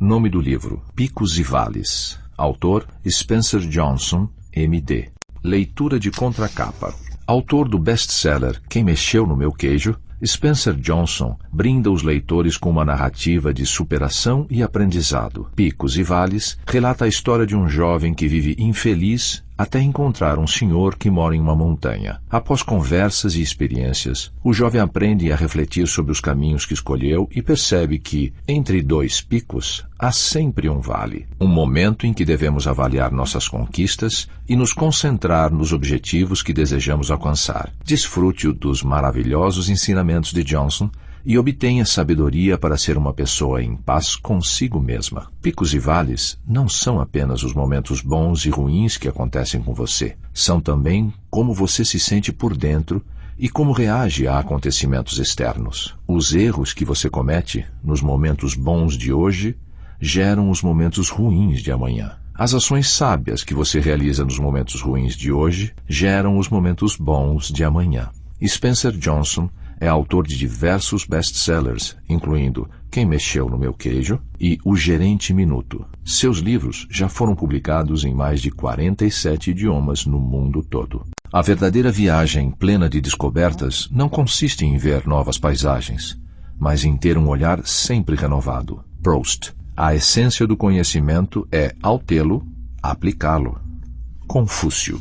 Nome do livro: Picos e Vales. Autor: Spencer Johnson, M.D. Leitura de contracapa. Autor do best-seller Quem Mexeu no Meu Queijo, Spencer Johnson brinda os leitores com uma narrativa de superação e aprendizado. Picos e Vales relata a história de um jovem que vive infeliz até encontrar um senhor que mora em uma montanha. Após conversas e experiências, o jovem aprende a refletir sobre os caminhos que escolheu e percebe que, entre dois picos, há sempre um vale. Um momento em que devemos avaliar nossas conquistas e nos concentrar nos objetivos que desejamos alcançar. Desfrute dos maravilhosos ensinamentos de Johnson e obtenha sabedoria para ser uma pessoa em paz consigo mesma. Picos e vales não são apenas os momentos bons e ruins que acontecem com você. São também como você se sente por dentro e como reage a acontecimentos externos. Os erros que você comete nos momentos bons de hoje geram os momentos ruins de amanhã. As ações sábias que você realiza nos momentos ruins de hoje geram os momentos bons de amanhã. Spencer Johnson é autor de diversos best-sellers, incluindo Quem Mexeu no Meu Queijo e O Gerente Minuto. Seus livros já foram publicados em mais de 47 idiomas no mundo todo. A verdadeira viagem plena de descobertas não consiste em ver novas paisagens, mas em ter um olhar sempre renovado. Proust. A essência do conhecimento é, ao tê-lo, aplicá-lo. Confúcio.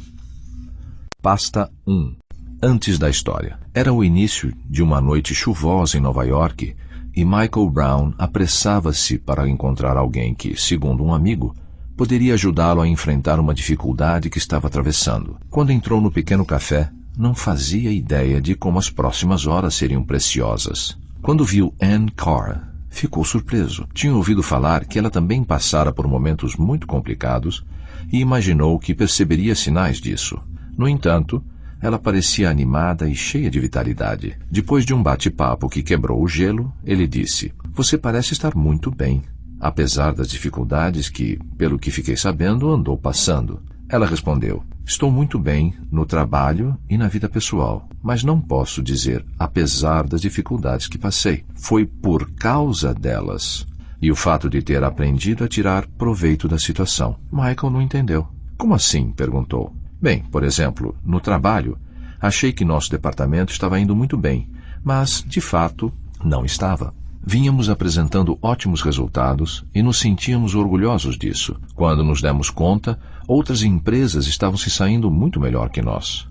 Pasta 1. Antes da história. Era o início de uma noite chuvosa em Nova York e Michael Brown apressava-se para encontrar alguém que, segundo um amigo, poderia ajudá-lo a enfrentar uma dificuldade que estava atravessando. Quando entrou no pequeno café, não fazia ideia de como as próximas horas seriam preciosas. Quando viu Anne Carr, ficou surpreso. Tinha ouvido falar que ela também passara por momentos muito complicados e imaginou que perceberia sinais disso. No entanto, ela parecia animada e cheia de vitalidade. Depois de um bate-papo que quebrou o gelo, ele disse: "Você parece estar muito bem, apesar das dificuldades que, pelo que fiquei sabendo, andou passando." Ela respondeu: "Estou muito bem no trabalho e na vida pessoal, mas não posso dizer apesar das dificuldades que passei. Foi por causa delas e o fato de ter aprendido a tirar proveito da situação." Michael não entendeu. "Como assim?" perguntou. "Bem, por exemplo, no trabalho, achei que nosso departamento estava indo muito bem, mas, de fato, não estava. Vínhamos apresentando ótimos resultados e nos sentíamos orgulhosos disso. Quando nos demos conta, outras empresas estavam se saindo muito melhor que nós.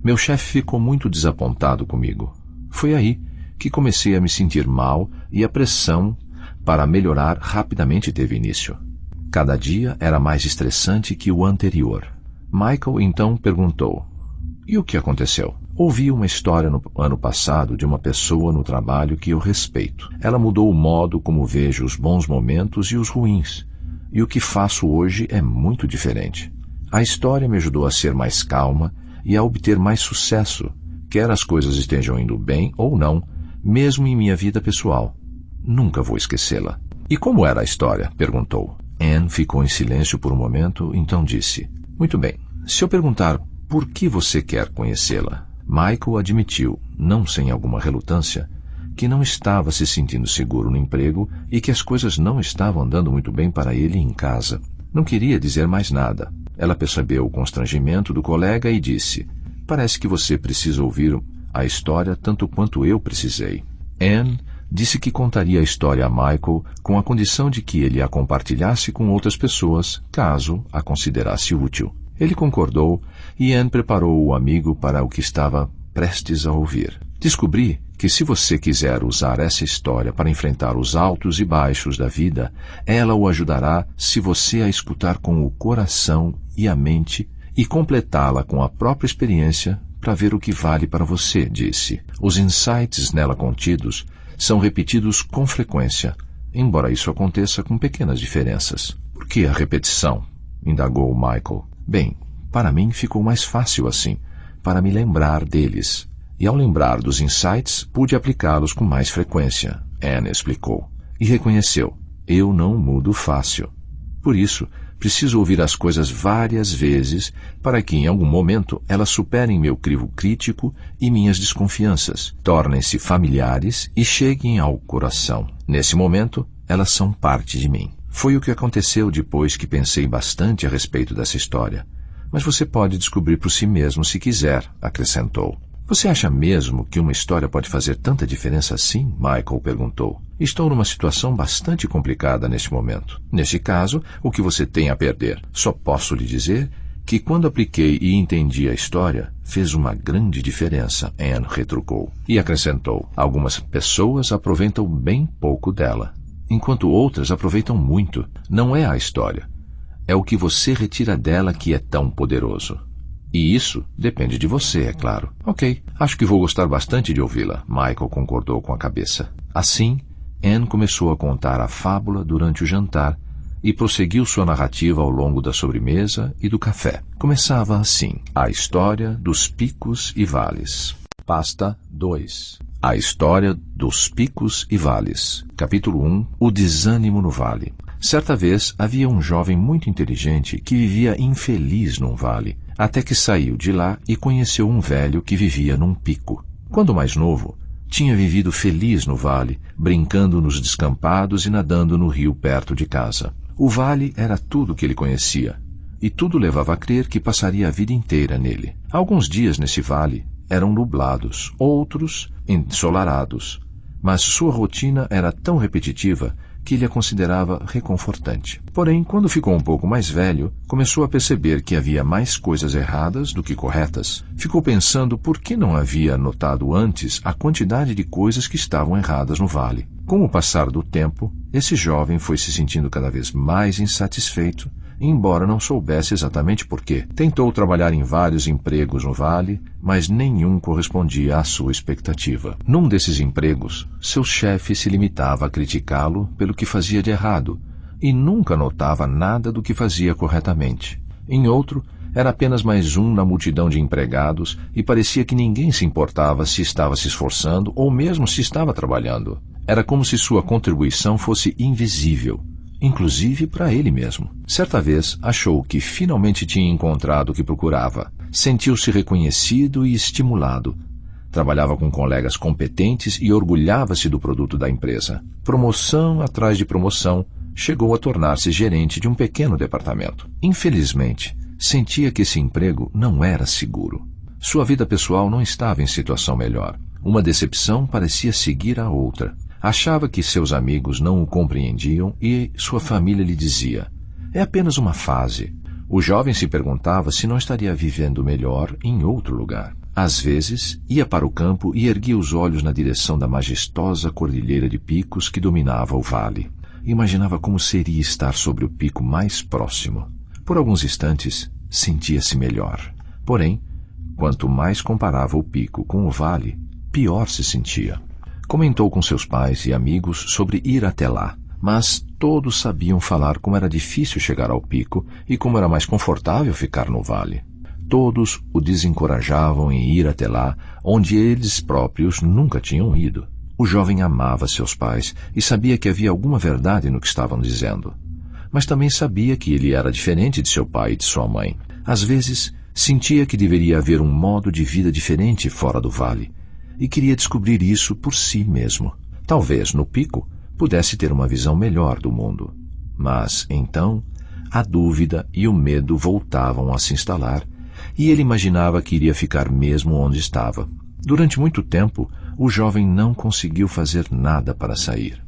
Meu chefe ficou muito desapontado comigo. Foi aí que comecei a me sentir mal e a pressão para melhorar rapidamente teve início. Cada dia era mais estressante que o anterior." Michael então perguntou: "E o que aconteceu?" "Ouvi uma história no ano passado de uma pessoa no trabalho que eu respeito. Ela mudou o modo como vejo os bons momentos e os ruins, e o que faço hoje é muito diferente. A história me ajudou a ser mais calma e a obter mais sucesso, quer as coisas estejam indo bem ou não, mesmo em minha vida pessoal. Nunca vou esquecê-la." "E como era a história?" perguntou. Anne ficou em silêncio por um momento, então disse: "Muito bem, se eu perguntar por que você quer conhecê-la?" Michael admitiu, não sem alguma relutância, que não estava se sentindo seguro no emprego e que as coisas não estavam andando muito bem para ele em casa. Não queria dizer mais nada. Ela percebeu o constrangimento do colega e disse: "Parece que você precisa ouvir a história tanto quanto eu precisei." Anne disse que contaria a história a Michael com a condição de que ele a compartilhasse com outras pessoas, caso a considerasse útil. Ele concordou e Anne preparou o amigo para o que estava prestes a ouvir. "Descobri que se você quiser usar essa história para enfrentar os altos e baixos da vida, ela o ajudará se você a escutar com o coração e a mente e completá-la com a própria experiência para ver o que vale para você", disse. "Os insights nela contidos são repetidos com frequência, embora isso aconteça com pequenas diferenças." "Por que a repetição?" indagou Michael. "Bem, para mim ficou mais fácil assim, para me lembrar deles. E ao lembrar dos insights, pude aplicá-los com mais frequência", Anne explicou. E reconheceu: "Eu não mudo fácil. Por isso, preciso ouvir as coisas várias vezes para que, em algum momento, elas superem meu crivo crítico e minhas desconfianças, tornem-se familiares e cheguem ao coração. Nesse momento, elas são parte de mim. Foi o que aconteceu depois que pensei bastante a respeito dessa história. Mas você pode descobrir por si mesmo se quiser, acrescentou. Você acha mesmo que uma história pode fazer tanta diferença assim? Michael perguntou. Estou numa situação bastante complicada neste momento. Neste caso, o que você tem a perder? Só posso lhe dizer que quando apliquei e entendi a história, fez uma grande diferença, Anne retrucou. E acrescentou, algumas pessoas aproveitam bem pouco dela, enquanto outras aproveitam muito. Não é a história. É o que você retira dela que é tão poderoso. E isso depende de você, é claro. Ok, acho que vou gostar bastante de ouvi-la, Michael concordou com a cabeça. Assim, Anne começou a contar a fábula durante o jantar e prosseguiu sua narrativa ao longo da sobremesa e do café. Começava assim: A História dos Picos e Vales. Pasta 2. A História dos Picos e Vales. Capítulo 1. O Desânimo no Vale. Certa vez havia um jovem muito inteligente que vivia infeliz num vale, até que saiu de lá e conheceu um velho que vivia num pico. Quando mais novo, tinha vivido feliz no vale, brincando nos descampados e nadando no rio perto de casa. O vale era tudo que ele conhecia, e tudo levava a crer que passaria a vida inteira nele. Alguns dias nesse vale eram nublados, outros ensolarados, mas sua rotina era tão repetitiva que ele a considerava reconfortante. Porém, quando ficou um pouco mais velho, começou a perceber que havia mais coisas erradas do que corretas. Ficou pensando por que não havia notado antes a quantidade de coisas que estavam erradas no vale. Com o passar do tempo, esse jovem foi se sentindo cada vez mais insatisfeito, embora não soubesse exatamente por quê. Tentou trabalhar em vários empregos no vale, mas nenhum correspondia à sua expectativa. Num desses empregos, seu chefe se limitava a criticá-lo pelo que fazia de errado e nunca notava nada do que fazia corretamente. Em outro, era apenas mais um na multidão de empregados e parecia que ninguém se importava se estava se esforçando ou mesmo se estava trabalhando. Era como se sua contribuição fosse invisível, inclusive para ele mesmo. Certa vez, achou que finalmente tinha encontrado o que procurava. Sentiu-se reconhecido e estimulado. Trabalhava com colegas competentes e orgulhava-se do produto da empresa. Promoção atrás de promoção, chegou a tornar-se gerente de um pequeno departamento. Infelizmente, sentia que esse emprego não era seguro. Sua vida pessoal não estava em situação melhor. Uma decepção parecia seguir a outra. Achava que seus amigos não o compreendiam e sua família lhe dizia: é apenas uma fase. O jovem se perguntava se não estaria vivendo melhor em outro lugar. Às vezes, ia para o campo e erguia os olhos na direção da majestosa cordilheira de picos que dominava o vale. Imaginava como seria estar sobre o pico mais próximo. Por alguns instantes, sentia-se melhor. Porém, quanto mais comparava o pico com o vale, pior se sentia. Comentou com seus pais e amigos sobre ir até lá, mas todos sabiam falar como era difícil chegar ao pico e como era mais confortável ficar no vale. Todos o desencorajavam em ir até lá, onde eles próprios nunca tinham ido. O jovem amava seus pais e sabia que havia alguma verdade no que estavam dizendo. Mas também sabia que ele era diferente de seu pai e de sua mãe. Às vezes, sentia que deveria haver um modo de vida diferente fora do vale, e queria descobrir isso por si mesmo. Talvez, no pico, pudesse ter uma visão melhor do mundo. Mas, então, a dúvida e o medo voltavam a se instalar, e ele imaginava que iria ficar mesmo onde estava. Durante muito tempo, o jovem não conseguiu fazer nada para sair.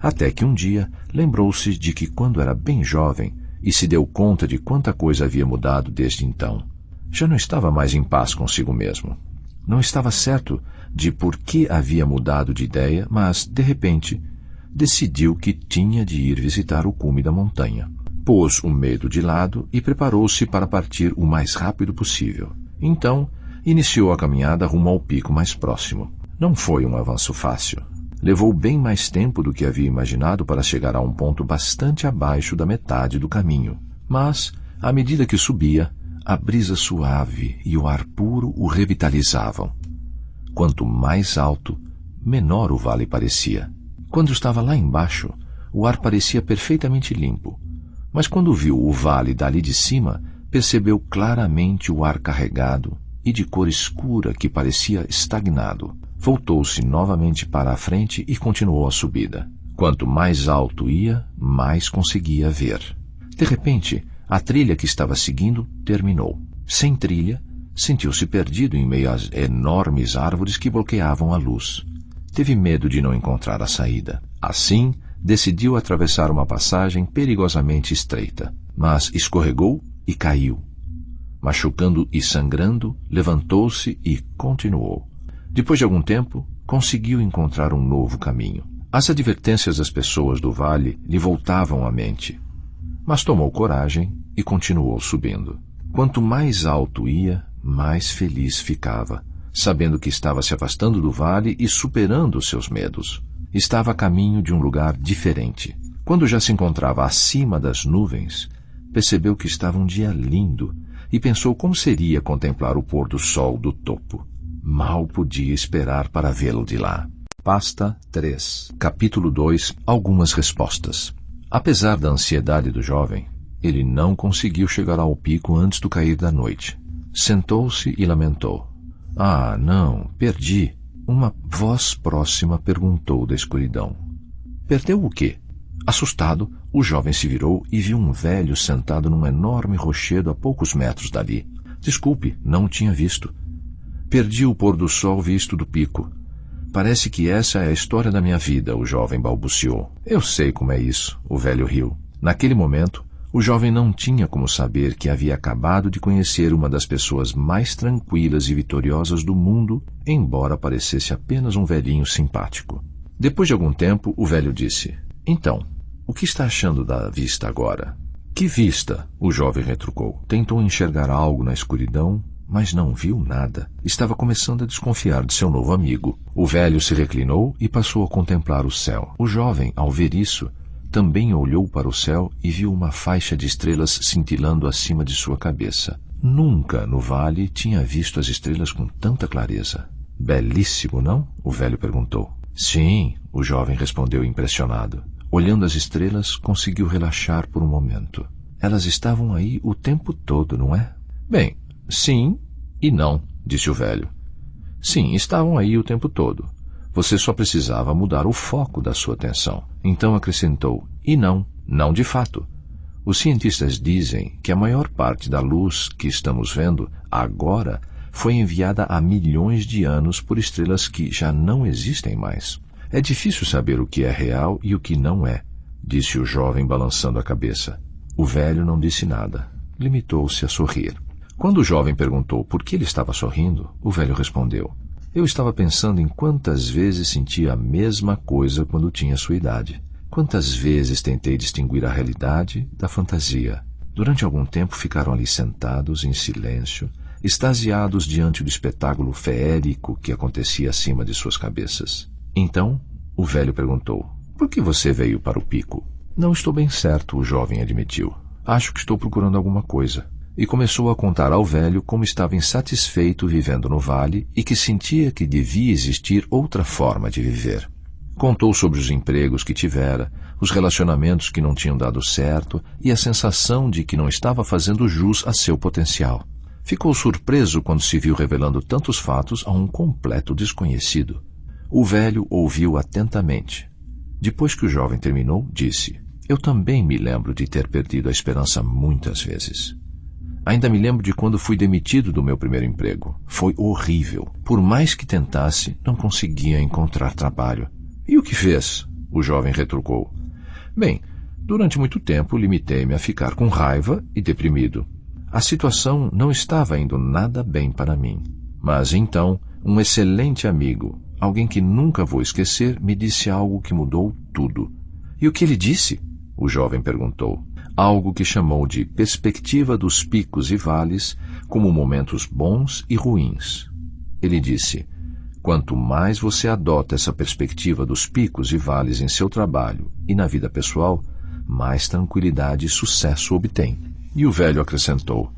Até que um dia lembrou-se de que quando era bem jovem e se deu conta de quanta coisa havia mudado desde então. Já não estava mais em paz consigo mesmo. Não estava certo de por que havia mudado de ideia, mas, de repente, decidiu que tinha de ir visitar o cume da montanha. Pôs o medo de lado e preparou-se para partir o mais rápido possível. Então, iniciou a caminhada rumo ao pico mais próximo. Não foi um avanço fácil. Levou bem mais tempo do que havia imaginado para chegar a um ponto bastante abaixo da metade do caminho. Mas, à medida que subia, a brisa suave e o ar puro o revitalizavam. Quanto mais alto, menor o vale parecia. Quando estava lá embaixo, o ar parecia perfeitamente limpo. Mas quando viu o vale dali de cima, percebeu claramente o ar carregado e de cor escura que parecia estagnado. Voltou-se novamente para a frente e continuou a subida. Quanto mais alto ia, mais conseguia ver. De repente, a trilha que estava seguindo terminou. Sem trilha, sentiu-se perdido em meio às enormes árvores que bloqueavam a luz. Teve medo de não encontrar a saída. Assim, decidiu atravessar uma passagem perigosamente estreita, mas escorregou e caiu. Machucando e sangrando, levantou-se e continuou. Depois de algum tempo, conseguiu encontrar um novo caminho. As advertências das pessoas do vale lhe voltavam à mente, mas tomou coragem e continuou subindo. Quanto mais alto ia, mais feliz ficava, sabendo que estava se afastando do vale e superando seus medos. Estava a caminho de um lugar diferente. Quando já se encontrava acima das nuvens, percebeu que estava um dia lindo e pensou como seria contemplar o pôr do sol do topo. Mal podia esperar para vê-lo de lá. Pasta 3. Capítulo 2. Algumas respostas. Apesar da ansiedade do jovem, ele não conseguiu chegar ao pico antes do cair da noite. Sentou-se e lamentou. Ah, não, perdi. Uma voz próxima perguntou da escuridão. Perdeu o quê? Assustado, o jovem se virou e viu um velho sentado num enorme rochedo a poucos metros dali. Desculpe, não o tinha visto. Perdi o pôr do sol visto do pico. Parece que essa é a história da minha vida, o jovem balbuciou. Eu sei como é isso, o velho riu. Naquele momento, o jovem não tinha como saber que havia acabado de conhecer uma das pessoas mais tranquilas e vitoriosas do mundo, embora parecesse apenas um velhinho simpático. Depois de algum tempo, o velho disse, então, o que está achando da vista agora? Que vista? O jovem retrucou. Tentou enxergar algo na escuridão, mas não viu nada. Estava começando a desconfiar de seu novo amigo. O velho se reclinou e passou a contemplar o céu. O jovem, ao ver isso, também olhou para o céu e viu uma faixa de estrelas cintilando acima de sua cabeça. Nunca no vale tinha visto as estrelas com tanta clareza. Belíssimo, não? O velho perguntou. Sim, o jovem respondeu impressionado. Olhando as estrelas, conseguiu relaxar por um momento. Elas estavam aí o tempo todo, não é? Bem, sim e não, disse o velho. Sim, estavam aí o tempo todo. Você só precisava mudar o foco da sua atenção. Então acrescentou, e não, não de fato. Os cientistas dizem que a maior parte da luz que estamos vendo agora foi enviada há milhões de anos por estrelas que já não existem mais. É difícil saber o que é real e o que não é, disse o jovem balançando a cabeça. O velho não disse nada. Limitou-se a sorrir. Quando o jovem perguntou por que ele estava sorrindo, o velho respondeu, eu estava pensando em quantas vezes sentia a mesma coisa quando tinha sua idade. Quantas vezes tentei distinguir a realidade da fantasia. Durante algum tempo ficaram ali sentados, em silêncio, extasiados diante do espetáculo feérico que acontecia acima de suas cabeças. Então, o velho perguntou, por que você veio para o pico? Não estou bem certo, o jovem admitiu. Acho que estou procurando alguma coisa. E começou a contar ao velho como estava insatisfeito vivendo no vale e que sentia que devia existir outra forma de viver. Contou sobre os empregos que tivera, os relacionamentos que não tinham dado certo e a sensação de que não estava fazendo jus a seu potencial. Ficou surpreso quando se viu revelando tantos fatos a um completo desconhecido. O velho ouviu atentamente. Depois que o jovem terminou, disse, eu também me lembro de ter perdido a esperança muitas vezes. Ainda me lembro de quando fui demitido do meu primeiro emprego. Foi horrível. Por mais que tentasse, não conseguia encontrar trabalho. E o que fez? O jovem retrucou. Bem, durante muito tempo limitei-me a ficar com raiva e deprimido. A situação não estava indo nada bem para mim. Mas então, um excelente amigo, alguém que nunca vou esquecer, me disse algo que mudou tudo. E o que ele disse? O jovem perguntou. Algo que chamou de perspectiva dos picos e vales como momentos bons e ruins. Ele disse, quanto mais você adota essa perspectiva dos picos e vales em seu trabalho e na vida pessoal, mais tranquilidade e sucesso obtém. E o velho acrescentou,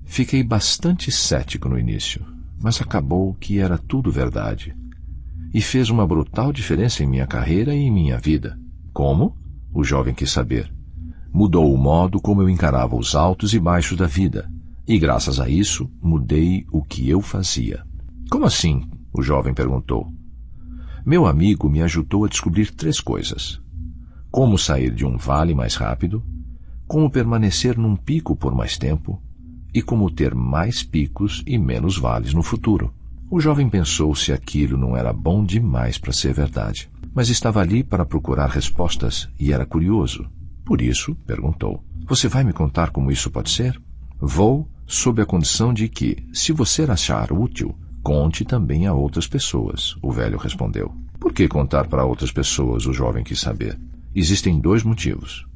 fiquei bastante cético no início, mas acabou que era tudo verdade. E fez uma brutal diferença em minha carreira e em minha vida. Como? O jovem quis saber. Mudou o modo como eu encarava os altos e baixos da vida, e graças a isso mudei o que eu fazia. Como assim? O jovem perguntou. Meu amigo me ajudou a descobrir 3 coisas. como sair de um vale mais rápido, como permanecer num pico por mais tempo e como ter mais picos e menos vales no futuro. O jovem pensou se aquilo não era bom demais para ser verdade, mas estava ali para procurar respostas e era curioso. Por isso, perguntou: "Você vai me contar como isso pode ser?" "Vou, sob a condição de que, se você achar útil, conte também a outras pessoas", o velho respondeu. "Por que contar para outras pessoas?" o jovem quis saber. "Existem 2 motivos.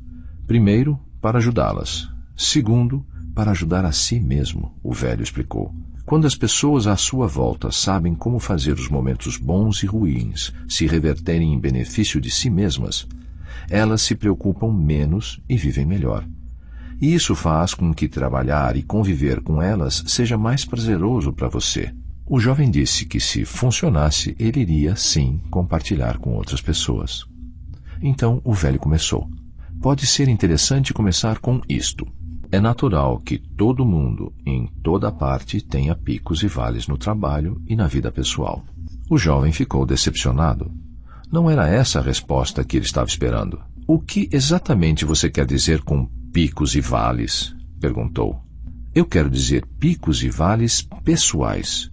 Primeiro, para ajudá-las. Segundo, para ajudar a si mesmo", o velho explicou. "Quando as pessoas à sua volta sabem como fazer os momentos bons e ruins se reverterem em benefício de si mesmas, elas se preocupam menos e vivem melhor. E isso faz com que trabalhar e conviver com elas seja mais prazeroso para você." O jovem disse que, se funcionasse, ele iria, sim, compartilhar com outras pessoas. Então o velho começou: "Pode ser interessante começar com isto. É natural que todo mundo, em toda parte, tenha picos e vales no trabalho e na vida pessoal." O jovem ficou decepcionado. Não era essa a resposta que ele estava esperando. "O que exatamente você quer dizer com picos e vales?" perguntou. "Eu quero dizer picos e vales pessoais.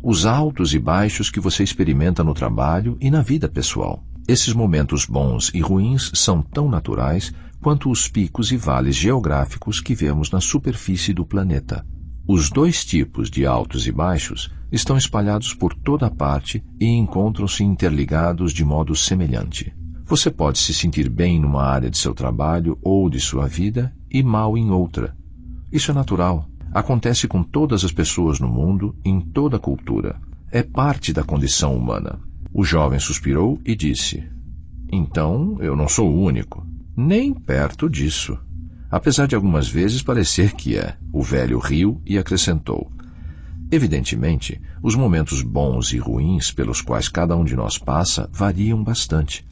Os altos e baixos que você experimenta no trabalho e na vida pessoal. Esses momentos bons e ruins são tão naturais quanto os picos e vales geográficos que vemos na superfície do planeta. Os 2 tipos de altos e baixos estão espalhados por toda parte e encontram-se interligados de modo semelhante. Você pode se sentir bem numa área de seu trabalho ou de sua vida e mal em outra. Isso é natural. Acontece com todas as pessoas no mundo, em toda a cultura. É parte da condição humana." O jovem suspirou e disse: "Então eu não sou o único." "Nem perto disso. Apesar de algumas vezes parecer que é." O velho riu e acrescentou: "Evidentemente, os momentos bons e ruins pelos quais cada um de nós passa variam bastante,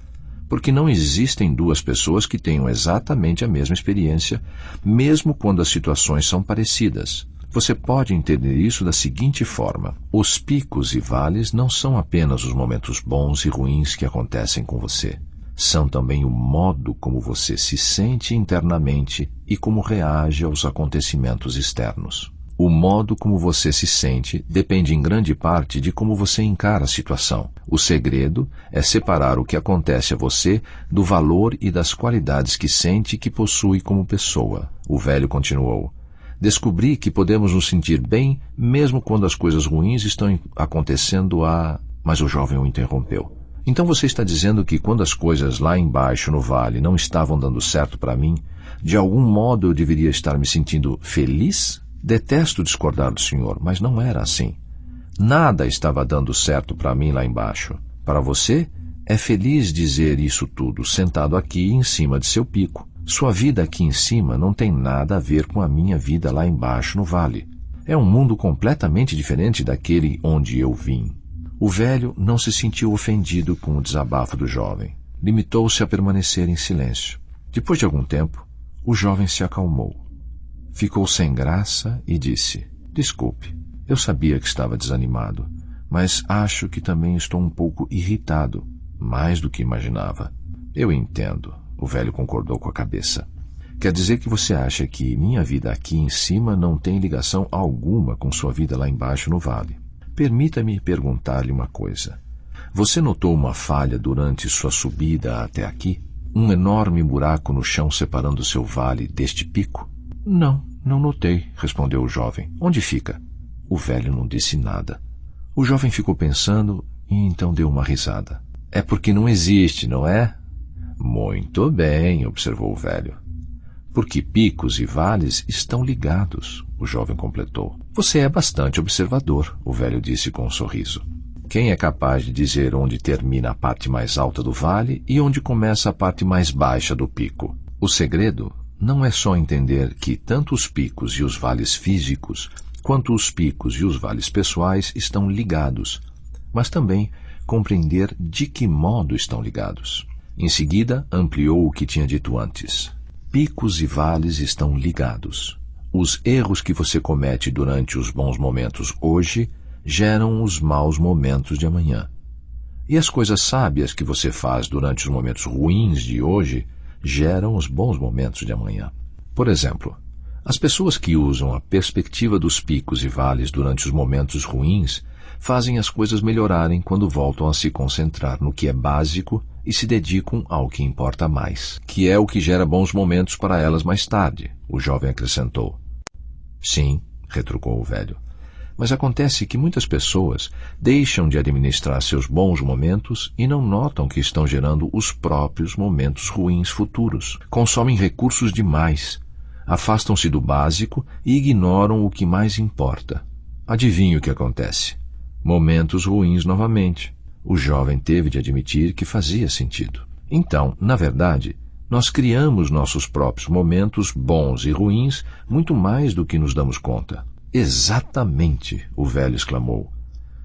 porque não existem 2 pessoas que tenham exatamente a mesma experiência, mesmo quando as situações são parecidas. Você pode entender isso da seguinte forma: os picos e vales não são apenas os momentos bons e ruins que acontecem com você. São também o modo como você se sente internamente e como reage aos acontecimentos externos. O modo como você se sente depende em grande parte de como você encara a situação. O segredo é separar o que acontece a você do valor e das qualidades que sente e que possui como pessoa." O velho continuou: "Descobri que podemos nos sentir bem mesmo quando as coisas ruins estão acontecendo a..." Mas o jovem o interrompeu. "Então você está dizendo que quando as coisas lá embaixo no vale não estavam dando certo para mim, de algum modo eu deveria estar me sentindo feliz? Detesto discordar do senhor, mas não era assim. Nada estava dando certo para mim lá embaixo. Para você, é feliz dizer isso tudo sentado aqui em cima de seu pico. Sua vida aqui em cima não tem nada a ver com a minha vida lá embaixo no vale. É um mundo completamente diferente daquele onde eu vim." O velho não se sentiu ofendido com o desabafo do jovem. Limitou-se a permanecer em silêncio. Depois de algum tempo, o jovem se acalmou. Ficou sem graça e disse: "Desculpe, eu sabia que estava desanimado, mas acho que também estou um pouco irritado, mais do que imaginava." "Eu entendo." O velho concordou com a cabeça. "Quer dizer que você acha que minha vida aqui em cima não tem ligação alguma com sua vida lá embaixo no vale. Permita-me perguntar-lhe uma coisa. Você notou uma falha durante sua subida até aqui? Um enorme buraco no chão separando seu vale deste pico?" "Não, não notei", respondeu o jovem. "Onde fica?" O velho não disse nada. O jovem ficou pensando e então deu uma risada. "É porque não existe, não é?" "Muito bem", observou o velho. "Porque picos e vales estão ligados", o jovem completou. "Você é bastante observador", o velho disse com um sorriso. "Quem é capaz de dizer onde termina a parte mais alta do vale e onde começa a parte mais baixa do pico? O segredo não é só entender que tanto os picos e os vales físicos, quanto os picos e os vales pessoais estão ligados, mas também compreender de que modo estão ligados." Em seguida, ampliou o que tinha dito antes. "Picos e vales estão ligados. Os erros que você comete durante os bons momentos hoje geram os maus momentos de amanhã. E as coisas sábias que você faz durante os momentos ruins de hoje geram os bons momentos de amanhã. Por exemplo, as pessoas que usam a perspectiva dos picos e vales durante os momentos ruins fazem as coisas melhorarem quando voltam a se concentrar no que é básico e se dedicam ao que importa mais, que é o que gera bons momentos para elas mais tarde, o jovem acrescentou. Sim, retrucou o velho, mas acontece que muitas pessoas deixam de administrar seus bons momentos e não notam que estão gerando os próprios momentos ruins futuros. Consomem recursos demais, afastam-se do básico e ignoram o que mais importa. Adivinhe o que acontece? Momentos ruins novamente. O jovem teve de admitir que fazia sentido. Então, na verdade, nós criamos nossos próprios momentos bons e ruins muito mais do que nos damos conta. Exatamente, o velho exclamou.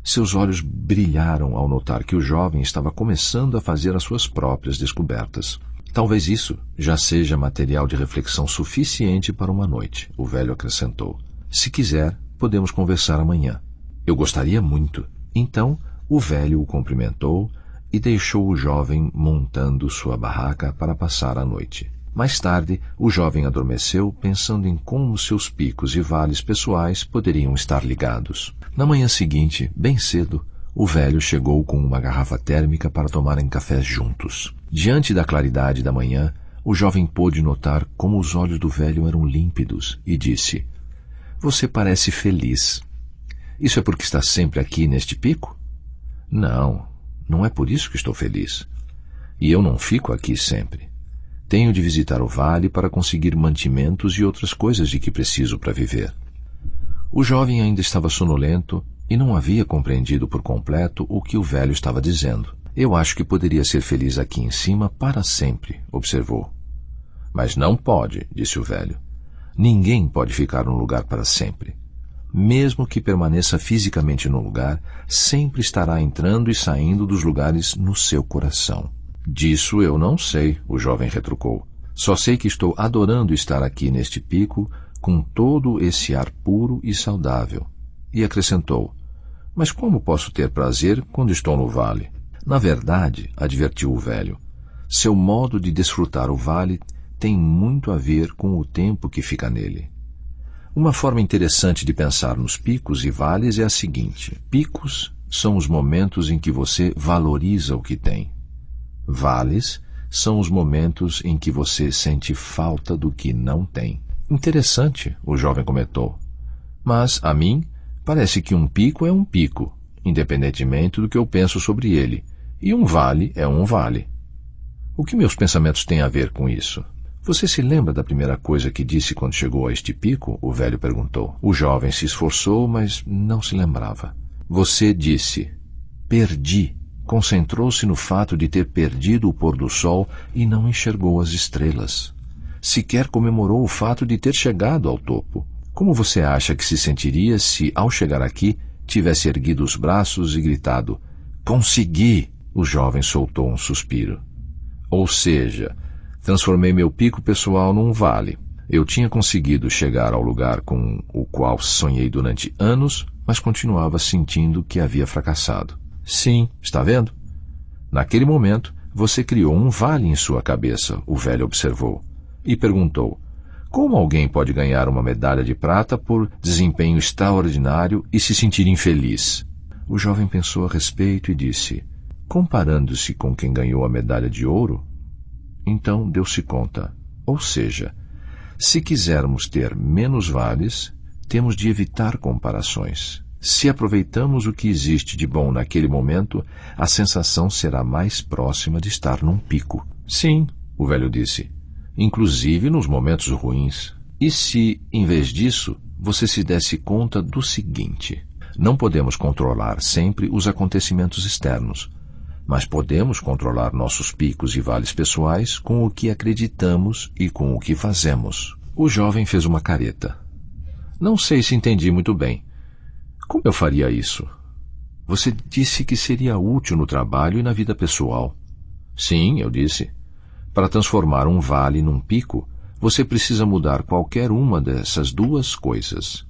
Seus olhos brilharam ao notar que o jovem estava começando a fazer as suas próprias descobertas. Talvez isso já seja material de reflexão suficiente para uma noite, o velho acrescentou. Se quiser, podemos conversar amanhã. Eu gostaria muito. Então, o velho o cumprimentou e deixou o jovem montando sua barraca para passar a noite. Mais tarde, o jovem adormeceu pensando em como seus picos e vales pessoais poderiam estar ligados. Na manhã seguinte, bem cedo, o velho chegou com uma garrafa térmica para tomarem café juntos. Diante da claridade da manhã, o jovem pôde notar como os olhos do velho eram límpidos e disse: "Você parece feliz. Isso é porque está sempre aqui neste pico?" "Não, não é por isso que estou feliz. E eu não fico aqui sempre. Tenho de visitar o vale para conseguir mantimentos e outras coisas de que preciso para viver." O jovem ainda estava sonolento e não havia compreendido por completo o que o velho estava dizendo. "Eu acho que poderia ser feliz aqui em cima para sempre", observou. "Mas não pode", disse o velho. "Ninguém pode ficar num lugar para sempre. Mesmo que permaneça fisicamente no lugar, sempre estará entrando e saindo dos lugares no seu coração." "Disso eu não sei", o jovem retrucou. "Só sei que estou adorando estar aqui neste pico com todo esse ar puro e saudável." E acrescentou: "Mas como posso ter prazer quando estou no vale?" "Na verdade", advertiu o velho, "seu modo de desfrutar o vale tem muito a ver com o tempo que fica nele. Uma forma interessante de pensar nos picos e vales é a seguinte: picos são os momentos em que você valoriza o que tem. Vales são os momentos em que você sente falta do que não tem." "Interessante", o jovem comentou. "Mas, a mim, parece que um pico é um pico, independentemente do que eu penso sobre ele, e um vale é um vale. O que meus pensamentos têm a ver com isso?" "Você se lembra da primeira coisa que disse quando chegou a este pico?" o velho perguntou. O jovem se esforçou, mas não se lembrava. "Você disse: 'Perdi.' Concentrou-se no fato de ter perdido o pôr do sol e não enxergou as estrelas. Sequer comemorou o fato de ter chegado ao topo. Como você acha que se sentiria se, ao chegar aqui, tivesse erguido os braços e gritado: 'Consegui!'" O jovem soltou um suspiro. "Ou seja, transformei meu pico pessoal num vale. Eu tinha conseguido chegar ao lugar com o qual sonhei durante anos, mas continuava sentindo que havia fracassado." "Sim, está vendo? Naquele momento, você criou um vale em sua cabeça", o velho observou, e perguntou: "Como alguém pode ganhar uma medalha de prata por desempenho extraordinário e se sentir infeliz?" O jovem pensou a respeito e disse: "Comparando-se com quem ganhou a medalha de ouro?" Então deu-se conta. Ou seja, se quisermos ter menos vales, temos de evitar comparações. Se aproveitamos o que existe de bom naquele momento, a sensação será mais próxima de estar num pico. "Sim", o velho disse, "inclusive nos momentos ruins. E se, em vez disso, você se desse conta do seguinte: não podemos controlar sempre os acontecimentos externos, mas podemos controlar nossos picos e vales pessoais com o que acreditamos e com o que fazemos." O jovem fez uma careta. "Não sei se entendi muito bem. Como eu faria isso?" "Você disse que seria útil no trabalho e na vida pessoal." "Sim", eu disse. "Para transformar um vale num pico, você precisa mudar qualquer uma dessas duas coisas.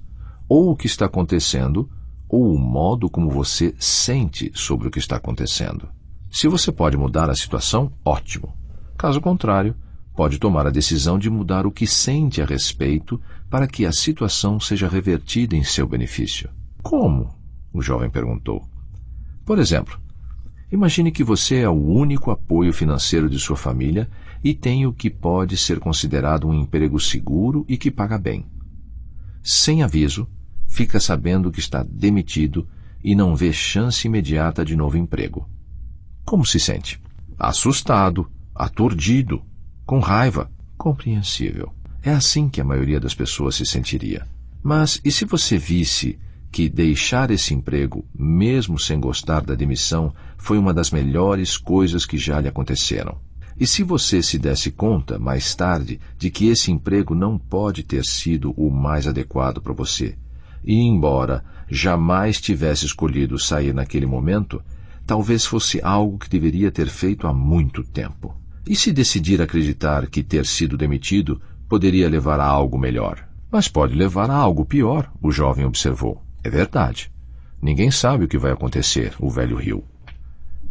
Ou o que está acontecendo, ou o modo como você sente sobre o que está acontecendo." Se você pode mudar a situação, ótimo. Caso contrário, pode tomar a decisão de mudar o que sente a respeito para que a situação seja revertida em seu benefício. Como? O jovem perguntou. Por exemplo, imagine que você é o único apoio financeiro de sua família e tem o que pode ser considerado um emprego seguro e que paga bem. Sem aviso, fica sabendo que está demitido e não vê chance imediata de novo emprego. Como se sente? Assustado, aturdido, com raiva. Compreensível. É assim que a maioria das pessoas se sentiria. Mas e se você visse que deixar esse emprego, mesmo sem gostar da demissão, foi uma das melhores coisas que já lhe aconteceram? E se você se desse conta, mais tarde, de que esse emprego não pode ter sido o mais adequado para você, e embora jamais tivesse escolhido sair naquele momento, talvez fosse algo que deveria ter feito há muito tempo. E se decidir acreditar que ter sido demitido poderia levar a algo melhor? Mas pode levar a algo pior, o jovem observou. É verdade. Ninguém sabe o que vai acontecer, o velho riu.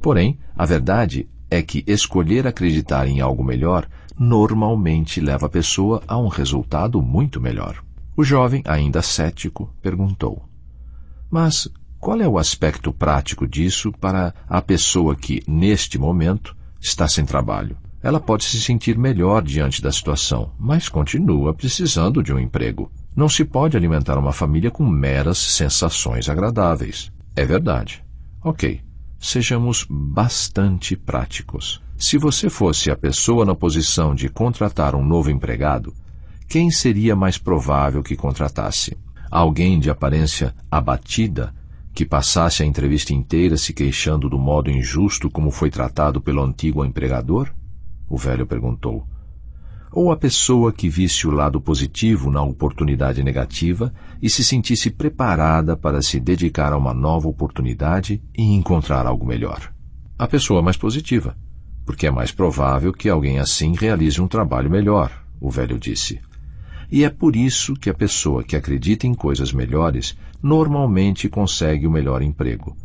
Porém, a verdade é que escolher acreditar em algo melhor normalmente leva a pessoa a um resultado muito melhor. O jovem, ainda cético, perguntou: mas qual é o aspecto prático disso para a pessoa que, neste momento, está sem trabalho? Ela pode se sentir melhor diante da situação, mas continua precisando de um emprego. Não se pode alimentar uma família com meras sensações agradáveis. É verdade. Ok, sejamos bastante práticos. Se você fosse a pessoa na posição de contratar um novo empregado, quem seria mais provável que contratasse? Alguém de aparência abatida, que passasse a entrevista inteira se queixando do modo injusto como foi tratado pelo antigo empregador? O velho perguntou. Ou a pessoa que visse o lado positivo na oportunidade negativa e se sentisse preparada para se dedicar a uma nova oportunidade e encontrar algo melhor? A pessoa mais positiva, porque é mais provável que alguém assim realize um trabalho melhor, o velho disse. E é por isso que a pessoa que acredita em coisas melhores normalmente consegue o melhor emprego.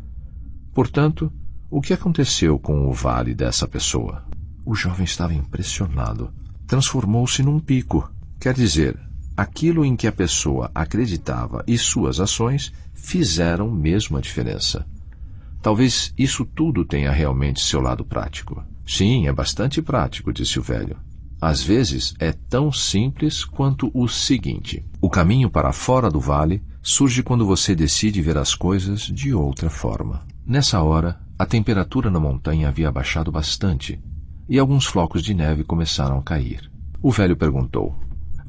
Portanto, o que aconteceu com o vale dessa pessoa? O jovem estava impressionado. Transformou-se num pico. Quer dizer, aquilo em que a pessoa acreditava e suas ações fizeram mesmo a diferença. Talvez isso tudo tenha realmente seu lado prático. Sim, é bastante prático, disse o velho. Às vezes é tão simples quanto o seguinte: o caminho para fora do vale surge quando você decide ver as coisas de outra forma. Nessa hora, a temperatura na montanha havia baixado bastante e alguns flocos de neve começaram a cair. O velho perguntou: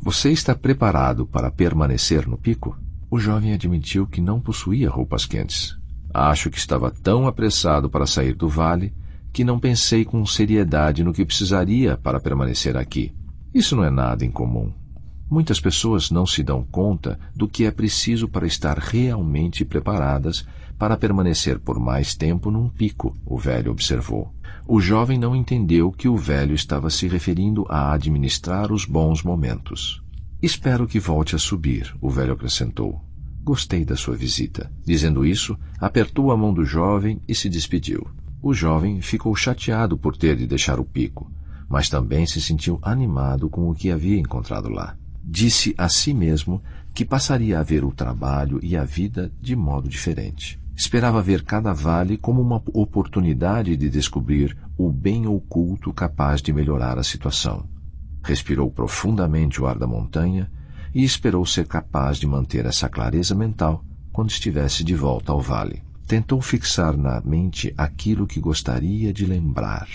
você está preparado para permanecer no pico? O jovem admitiu que não possuía roupas quentes. Acho que estava tão apressado para sair do vale que não pensei com seriedade no que precisaria para permanecer aqui. Isso não é nada incomum. Muitas pessoas não se dão conta do que é preciso para estar realmente preparadas para permanecer por mais tempo num pico, o velho observou. O jovem não entendeu que o velho estava se referindo a administrar os bons momentos. Espero que volte a subir, o velho acrescentou. Gostei da sua visita. Dizendo isso, apertou a mão do jovem e se despediu. O jovem ficou chateado por ter de deixar o pico, mas também se sentiu animado com o que havia encontrado lá. Disse a si mesmo que passaria a ver o trabalho e a vida de modo diferente. Esperava ver cada vale como uma oportunidade de descobrir o bem oculto capaz de melhorar a situação. Respirou profundamente o ar da montanha e esperou ser capaz de manter essa clareza mental quando estivesse de volta ao vale. Tentou fixar na mente aquilo que gostaria de lembrar.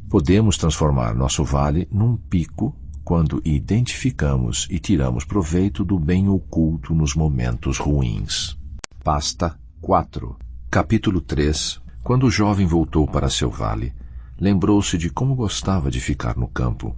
Podemos transformar nosso vale num pico quando identificamos e tiramos proveito do bem oculto nos momentos ruins. Pasta 4. Capítulo 3. Quando o jovem voltou para seu vale, lembrou-se de como gostava de ficar no campo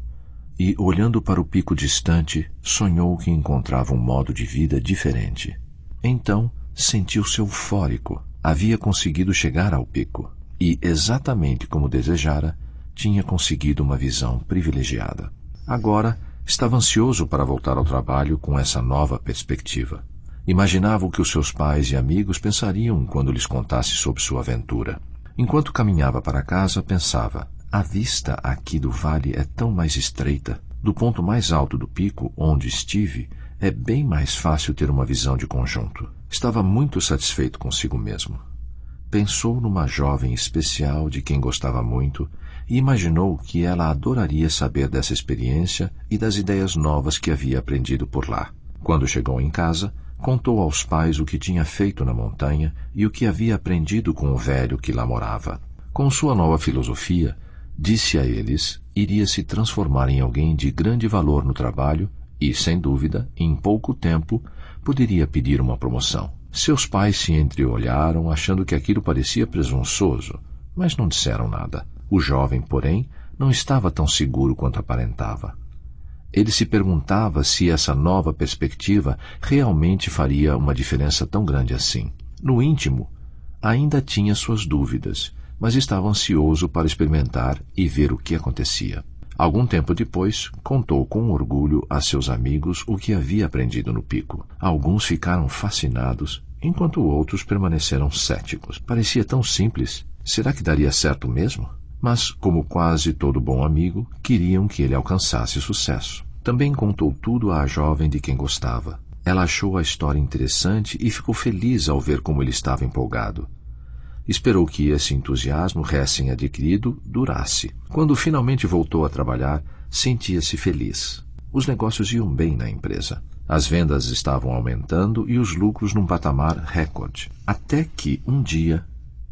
e, olhando para o pico distante, sonhou que encontrava um modo de vida diferente. Então, sentiu-se eufórico. Havia conseguido chegar ao pico e, exatamente como desejara, tinha conseguido uma visão privilegiada. Agora, estava ansioso para voltar ao trabalho com essa nova perspectiva. Imaginava o que os seus pais e amigos pensariam quando lhes contasse sobre sua aventura. Enquanto caminhava para casa, pensava: a vista aqui do vale é tão mais estreita. Do ponto mais alto do pico, onde estive, é bem mais fácil ter uma visão de conjunto. Estava muito satisfeito consigo mesmo. Pensou numa jovem especial de quem gostava muito e imaginou que ela adoraria saber dessa experiência e das ideias novas que havia aprendido por lá. Quando chegou em casa, contou aos pais o que tinha feito na montanha e o que havia aprendido com o velho que lá morava. Com sua nova filosofia, disse a eles, iria se transformar em alguém de grande valor no trabalho e, sem dúvida, em pouco tempo, poderia pedir uma promoção. Seus pais se entreolharam, achando que aquilo parecia presunçoso, mas não disseram nada. O jovem, porém, não estava tão seguro quanto aparentava. Ele se perguntava se essa nova perspectiva realmente faria uma diferença tão grande assim. No íntimo, ainda tinha suas dúvidas, mas estava ansioso para experimentar e ver o que acontecia. Algum tempo depois, contou com orgulho a seus amigos o que havia aprendido no pico. Alguns ficaram fascinados, enquanto outros permaneceram céticos. Parecia tão simples. Será que daria certo mesmo? Mas, como quase todo bom amigo, queriam que ele alcançasse sucesso. Também contou tudo à jovem de quem gostava. Ela achou a história interessante e ficou feliz ao ver como ele estava empolgado. Esperou que esse entusiasmo recém-adquirido durasse. Quando finalmente voltou a trabalhar, sentia-se feliz. Os negócios iam bem na empresa. As vendas estavam aumentando e os lucros num patamar recorde. Até que, um dia,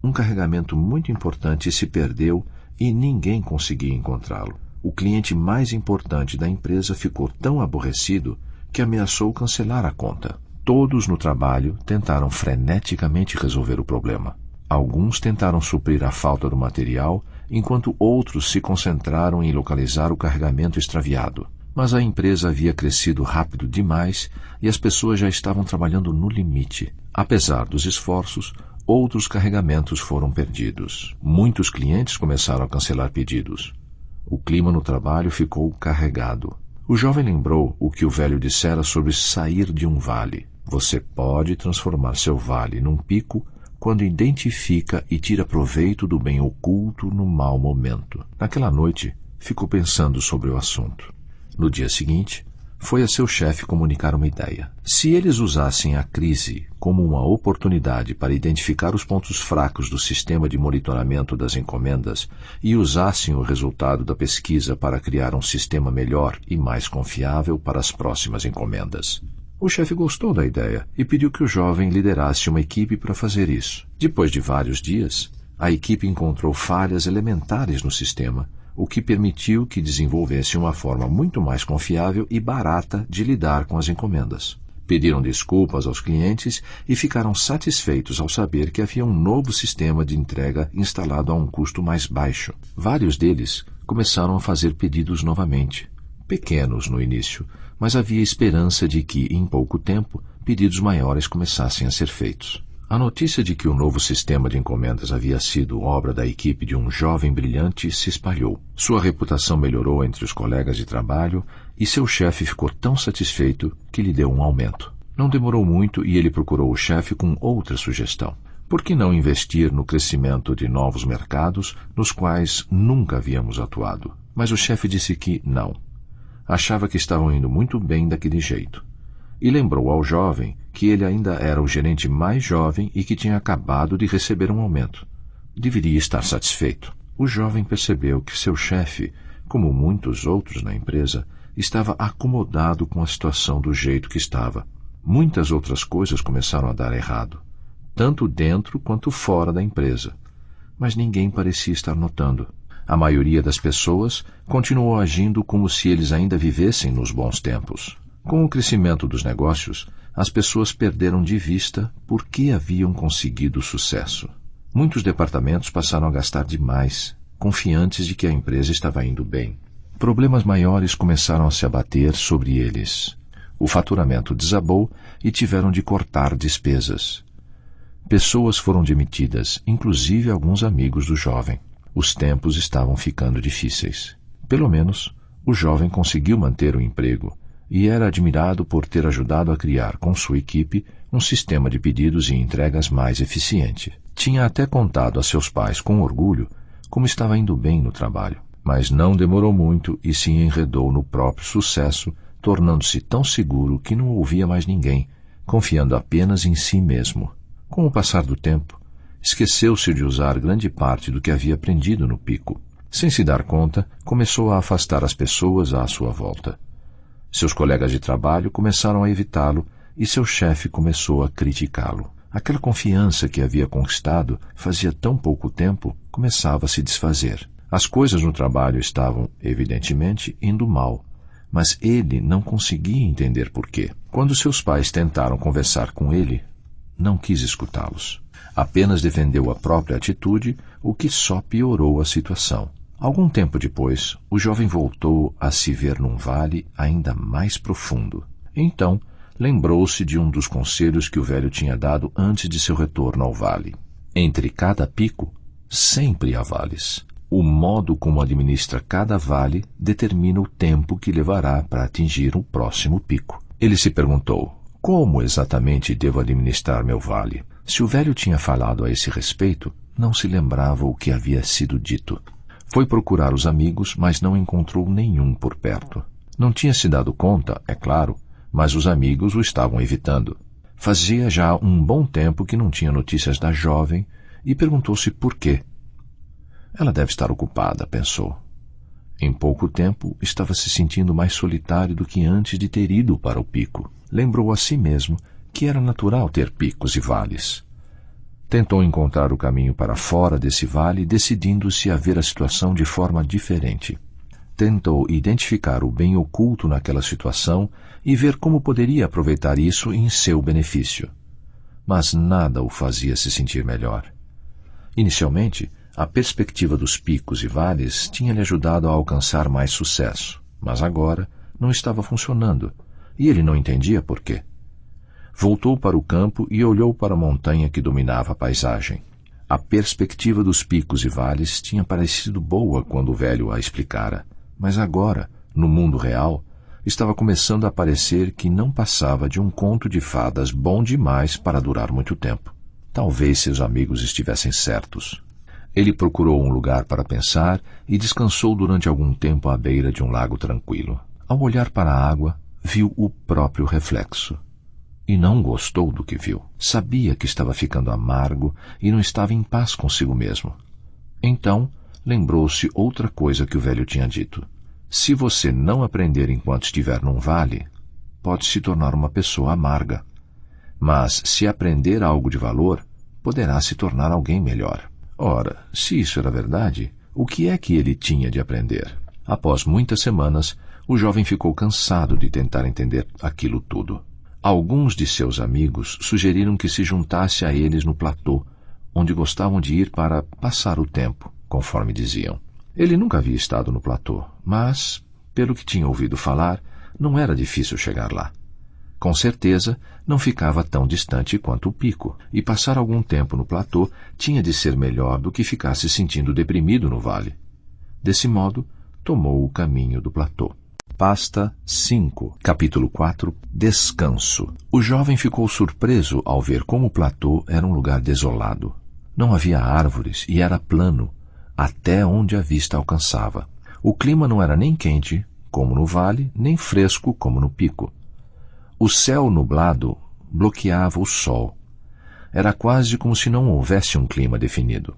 um carregamento muito importante se perdeu e ninguém conseguia encontrá-lo. O cliente mais importante da empresa ficou tão aborrecido que ameaçou cancelar a conta. Todos no trabalho tentaram freneticamente resolver o problema. Alguns tentaram suprir a falta do material, enquanto outros se concentraram em localizar o carregamento extraviado. Mas a empresa havia crescido rápido demais e as pessoas já estavam trabalhando no limite. Apesar dos esforços, outros carregamentos foram perdidos. Muitos clientes começaram a cancelar pedidos. O clima no trabalho ficou carregado. O jovem lembrou o que o velho dissera sobre sair de um vale. Você pode transformar seu vale num pico quando identifica e tira proveito do bem oculto no mau momento. Naquela noite, ficou pensando sobre o assunto. No dia seguinte, foi a seu chefe comunicar uma ideia. Se eles usassem a crise como uma oportunidade para identificar os pontos fracos do sistema de monitoramento das encomendas e usassem o resultado da pesquisa para criar um sistema melhor e mais confiável para as próximas encomendas. O chefe gostou da ideia e pediu que o jovem liderasse uma equipe para fazer isso. Depois de vários dias, a equipe encontrou falhas elementares no sistema, o que permitiu que desenvolvesse uma forma muito mais confiável e barata de lidar com as encomendas. Pediram desculpas aos clientes e ficaram satisfeitos ao saber que havia um novo sistema de entrega instalado a um custo mais baixo. Vários deles começaram a fazer pedidos novamente. Pequenos no início, mas havia esperança de que, em pouco tempo, pedidos maiores começassem a ser feitos. A notícia de que o novo sistema de encomendas havia sido obra da equipe de um jovem brilhante se espalhou. Sua reputação melhorou entre os colegas de trabalho e seu chefe ficou tão satisfeito que lhe deu um aumento. Não demorou muito e ele procurou o chefe com outra sugestão. Por que não investir no crescimento de novos mercados nos quais nunca havíamos atuado? Mas o chefe disse que não. Achava que estavam indo muito bem daquele jeito. E lembrou ao jovem que ele ainda era o gerente mais jovem e que tinha acabado de receber um aumento. Deveria estar satisfeito. O jovem percebeu que seu chefe, como muitos outros na empresa, estava acomodado com a situação do jeito que estava. Muitas outras coisas começaram a dar errado, tanto dentro quanto fora da empresa. Mas ninguém parecia estar notando. A maioria das pessoas continuou agindo como se eles ainda vivessem nos bons tempos. Com o crescimento dos negócios, as pessoas perderam de vista por que haviam conseguido sucesso. Muitos departamentos passaram a gastar demais, confiantes de que a empresa estava indo bem. Problemas maiores começaram a se abater sobre eles. O faturamento desabou e tiveram de cortar despesas. Pessoas foram demitidas, inclusive alguns amigos do jovem. Os tempos estavam ficando difíceis. Pelo menos, o jovem conseguiu manter o emprego, e era admirado por ter ajudado a criar com sua equipe um sistema de pedidos e entregas mais eficiente. Tinha até contado a seus pais com orgulho como estava indo bem no trabalho, mas não demorou muito e se enredou no próprio sucesso, tornando-se tão seguro que não ouvia mais ninguém, confiando apenas em si mesmo. Com o passar do tempo, esqueceu-se de usar grande parte do que havia aprendido no pico. Sem se dar conta, começou a afastar as pessoas à sua volta. Seus colegas de trabalho começaram a evitá-lo e seu chefe começou a criticá-lo. Aquela confiança que havia conquistado fazia tão pouco tempo começava a se desfazer. As coisas no trabalho estavam, evidentemente, indo mal, mas ele não conseguia entender por quê. Quando seus pais tentaram conversar com ele, não quis escutá-los. Apenas defendeu a própria atitude, o que só piorou a situação. Algum tempo depois, o jovem voltou a se ver num vale ainda mais profundo. Então, lembrou-se de um dos conselhos que o velho tinha dado antes de seu retorno ao vale. Entre cada pico, sempre há vales. O modo como administra cada vale determina o tempo que levará para atingir o próximo pico. Ele se perguntou, como exatamente devo administrar meu vale? Se o velho tinha falado a esse respeito, não se lembrava o que havia sido dito. Foi procurar os amigos, mas não encontrou nenhum por perto. Não tinha se dado conta, é claro, mas os amigos o estavam evitando. Fazia já um bom tempo que não tinha notícias da jovem e perguntou-se por quê. Ela deve estar ocupada, pensou. Em pouco tempo, estava se sentindo mais solitário do que antes de ter ido para o pico. Lembrou a si mesmo que era natural ter picos e vales. Tentou encontrar o caminho para fora desse vale, decidindo-se a ver a situação de forma diferente. Tentou identificar o bem oculto naquela situação e ver como poderia aproveitar isso em seu benefício. Mas nada o fazia se sentir melhor. Inicialmente, a perspectiva dos picos e vales tinha lhe ajudado a alcançar mais sucesso, mas agora não estava funcionando, e ele não entendia por quê. Voltou para o campo e olhou para a montanha que dominava a paisagem. A perspectiva dos picos e vales tinha parecido boa quando o velho a explicara, mas agora, no mundo real, estava começando a parecer que não passava de um conto de fadas bom demais para durar muito tempo. Talvez seus amigos estivessem certos. Ele procurou um lugar para pensar e descansou durante algum tempo à beira de um lago tranquilo. Ao olhar para a água, viu o próprio reflexo. E não gostou do que viu. Sabia que estava ficando amargo e não estava em paz consigo mesmo. Então, lembrou-se outra coisa que o velho tinha dito. Se você não aprender enquanto estiver num vale, pode se tornar uma pessoa amarga. Mas, se aprender algo de valor, poderá se tornar alguém melhor. Ora, se isso era verdade, o que é que ele tinha de aprender? Após muitas semanas, o jovem ficou cansado de tentar entender aquilo tudo. Alguns de seus amigos sugeriram que se juntasse a eles no platô, onde gostavam de ir para passar o tempo, conforme diziam. Ele nunca havia estado no platô, mas, pelo que tinha ouvido falar, não era difícil chegar lá. Com certeza, não ficava tão distante quanto o pico, e passar algum tempo no platô tinha de ser melhor do que ficar se sentindo deprimido no vale. Desse modo, tomou o caminho do platô. Pasta 5, capítulo 4, Descanso. O jovem ficou surpreso ao ver como o platô era um lugar desolado. Não havia árvores e era plano, até onde a vista alcançava. O clima não era nem quente, como no vale, nem fresco, como no pico. O céu nublado bloqueava o sol. Era quase como se não houvesse um clima definido.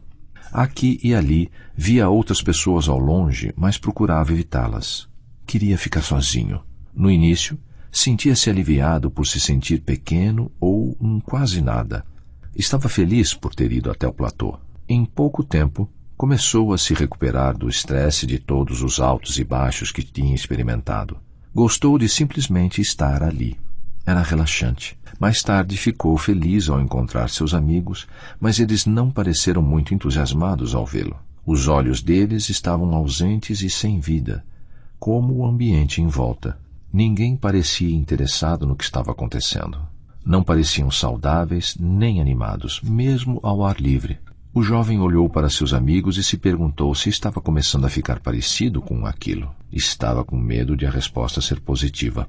Aqui e ali via outras pessoas ao longe, mas procurava evitá-las. Queria ficar sozinho. No início, sentia-se aliviado por se sentir pequeno ou quase nada. Estava feliz por ter ido até o platô. Em pouco tempo, começou a se recuperar do estresse de todos os altos e baixos que tinha experimentado. Gostou de simplesmente estar ali. Era relaxante. Mais tarde ficou feliz ao encontrar seus amigos, mas eles não pareceram muito entusiasmados ao vê-lo. Os olhos deles estavam ausentes e sem vida, como o ambiente em volta. Ninguém parecia interessado no que estava acontecendo. Não pareciam saudáveis nem animados, mesmo ao ar livre. O jovem olhou para seus amigos e se perguntou se estava começando a ficar parecido com aquilo. Estava com medo de a resposta ser positiva.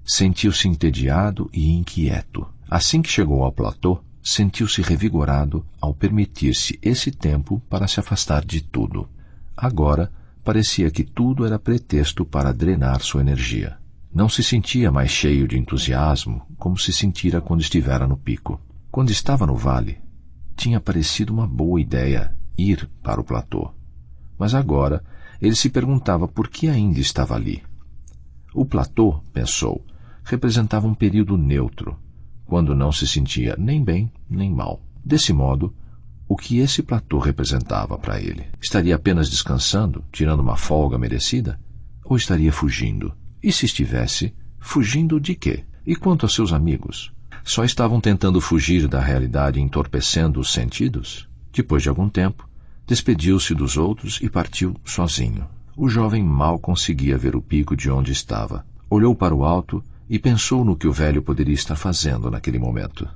Sentiu-se entediado e inquieto. Assim que chegou ao platô, sentiu-se revigorado ao permitir-se esse tempo para se afastar de tudo. Agora, parecia que tudo era pretexto para drenar sua energia. Não se sentia mais cheio de entusiasmo como se sentira quando estivera no pico. Quando estava no vale, tinha parecido uma boa ideia ir para o platô. Mas agora ele se perguntava por que ainda estava ali. O platô, pensou, representava um período neutro, quando não se sentia nem bem nem mal. Desse modo, o que esse platô representava para ele? Estaria apenas descansando, tirando uma folga merecida? Ou estaria fugindo? E se estivesse, fugindo de quê? E quanto aos seus amigos? Só estavam tentando fugir da realidade entorpecendo os sentidos? Depois de algum tempo, despediu-se dos outros e partiu sozinho. O jovem mal conseguia ver o pico de onde estava. Olhou para o alto e pensou no que o velho poderia estar fazendo naquele momento.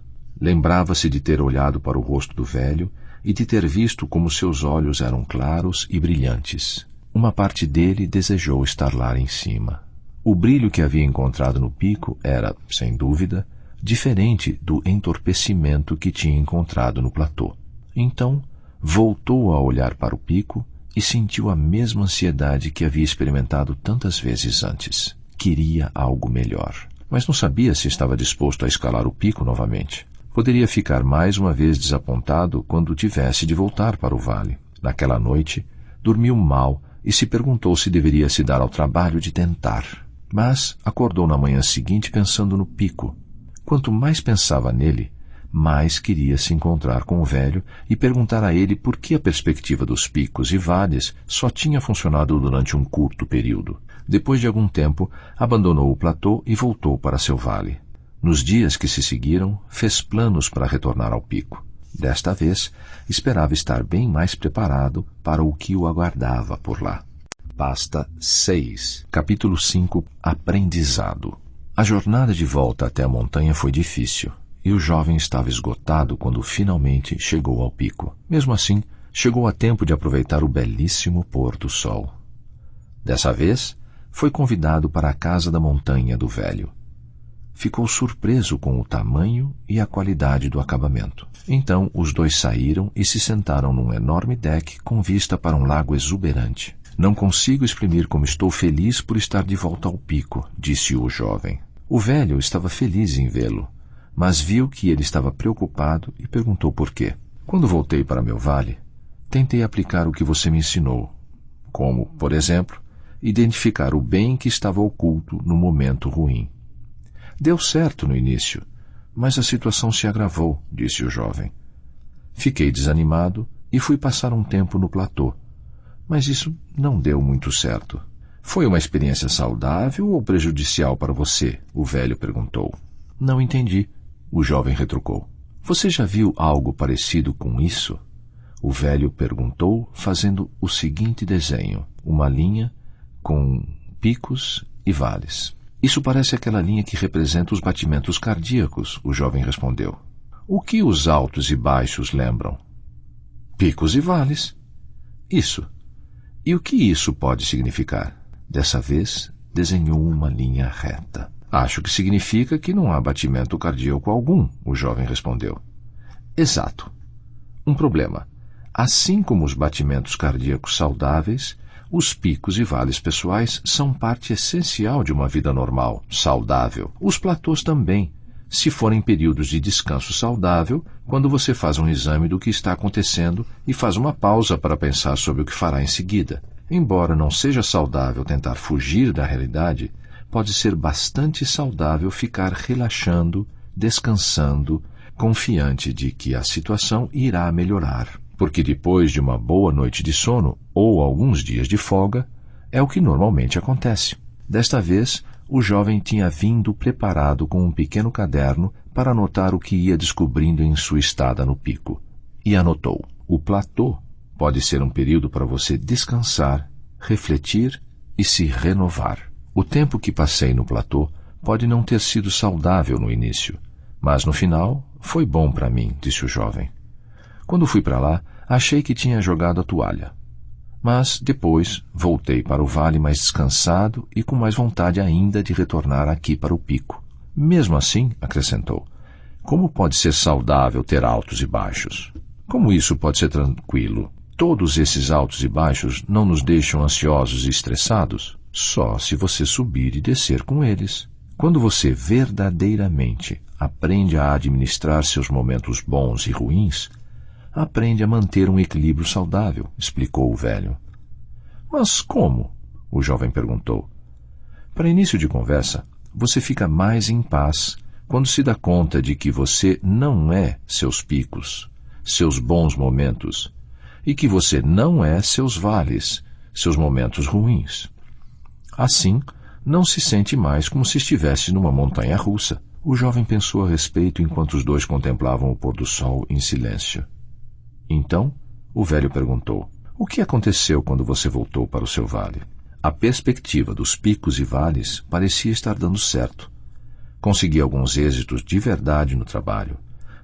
Lembrava-se de ter olhado para o rosto do velho e de ter visto como seus olhos eram claros e brilhantes. Uma parte dele desejou estar lá em cima. O brilho que havia encontrado no pico era, sem dúvida, diferente do entorpecimento que tinha encontrado no platô. Então, voltou a olhar para o pico e sentiu a mesma ansiedade que havia experimentado tantas vezes antes. Queria algo melhor, mas não sabia se estava disposto a escalar o pico novamente. Poderia ficar mais uma vez desapontado quando tivesse de voltar para o vale. Naquela noite, dormiu mal e se perguntou se deveria se dar ao trabalho de tentar. Mas acordou na manhã seguinte pensando no pico. Quanto mais pensava nele, mais queria se encontrar com o velho e perguntar a ele por que a perspectiva dos picos e vales só tinha funcionado durante um curto período. Depois de algum tempo, abandonou o platô e voltou para seu vale. Nos dias que se seguiram, fez planos para retornar ao pico. Desta vez, esperava estar bem mais preparado para o que o aguardava por lá. Pasta 6, capítulo 5, Aprendizado. A jornada de volta até a montanha foi difícil, e o jovem estava esgotado quando finalmente chegou ao pico. Mesmo assim, chegou a tempo de aproveitar o belíssimo pôr do sol. Dessa vez, foi convidado para a casa da montanha do velho. Ficou surpreso com o tamanho e a qualidade do acabamento. Então, os dois saíram e se sentaram num enorme deck com vista para um lago exuberante. Não consigo exprimir como estou feliz por estar de volta ao pico, disse o jovem. O velho estava feliz em vê-lo, mas viu que ele estava preocupado e perguntou por quê. Quando voltei para meu vale, tentei aplicar o que você me ensinou, como, por exemplo, identificar o bem que estava oculto no momento ruim. Deu certo no início, mas a situação se agravou, disse o jovem. Fiquei desanimado e fui passar um tempo no platô, mas isso não deu muito certo. Foi uma experiência saudável ou prejudicial para você? O velho perguntou. Não entendi, o jovem retrucou. Você já viu algo parecido com isso? O velho perguntou, fazendo o seguinte desenho, uma linha com picos e vales. Isso parece aquela linha que representa os batimentos cardíacos, o jovem respondeu. O que os altos e baixos lembram? Picos e vales. Isso. E o que isso pode significar? Dessa vez, desenhou uma linha reta. Acho que significa que não há batimento cardíaco algum, o jovem respondeu. Exato. Um problema. Assim como os batimentos cardíacos saudáveis, os picos e vales pessoais são parte essencial de uma vida normal, saudável. Os platôs também, se forem períodos de descanso saudável, quando você faz um exame do que está acontecendo e faz uma pausa para pensar sobre o que fará em seguida. Embora não seja saudável tentar fugir da realidade, pode ser bastante saudável ficar relaxando, descansando, confiante de que a situação irá melhorar. Porque depois de uma boa noite de sono ou alguns dias de folga, é o que normalmente acontece. Desta vez, o jovem tinha vindo preparado com um pequeno caderno para anotar o que ia descobrindo em sua estada no pico. E anotou: o platô pode ser um período para você descansar, refletir e se renovar. O tempo que passei no platô pode não ter sido saudável no início, mas no final foi bom para mim, disse o jovem. Quando fui para lá, achei que tinha jogado a toalha. Mas, depois, voltei para o vale mais descansado e com mais vontade ainda de retornar aqui para o pico. Mesmo assim, acrescentou, como pode ser saudável ter altos e baixos? Como isso pode ser tranquilo? Todos esses altos e baixos não nos deixam ansiosos e estressados? Só se você subir e descer com eles. Quando você verdadeiramente aprende a administrar seus momentos bons e ruins, aprende a manter um equilíbrio saudável, explicou o velho. Mas como? O jovem perguntou. Para início de conversa, você fica mais em paz quando se dá conta de que você não é seus picos, seus bons momentos, e que você não é seus vales, seus momentos ruins. Assim, não se sente mais como se estivesse numa montanha russa. O jovem pensou a respeito enquanto os dois contemplavam o pôr do sol em silêncio. Então, o velho perguntou, o que aconteceu quando você voltou para o seu vale? A perspectiva dos picos e vales parecia estar dando certo. Consegui alguns êxitos de verdade no trabalho,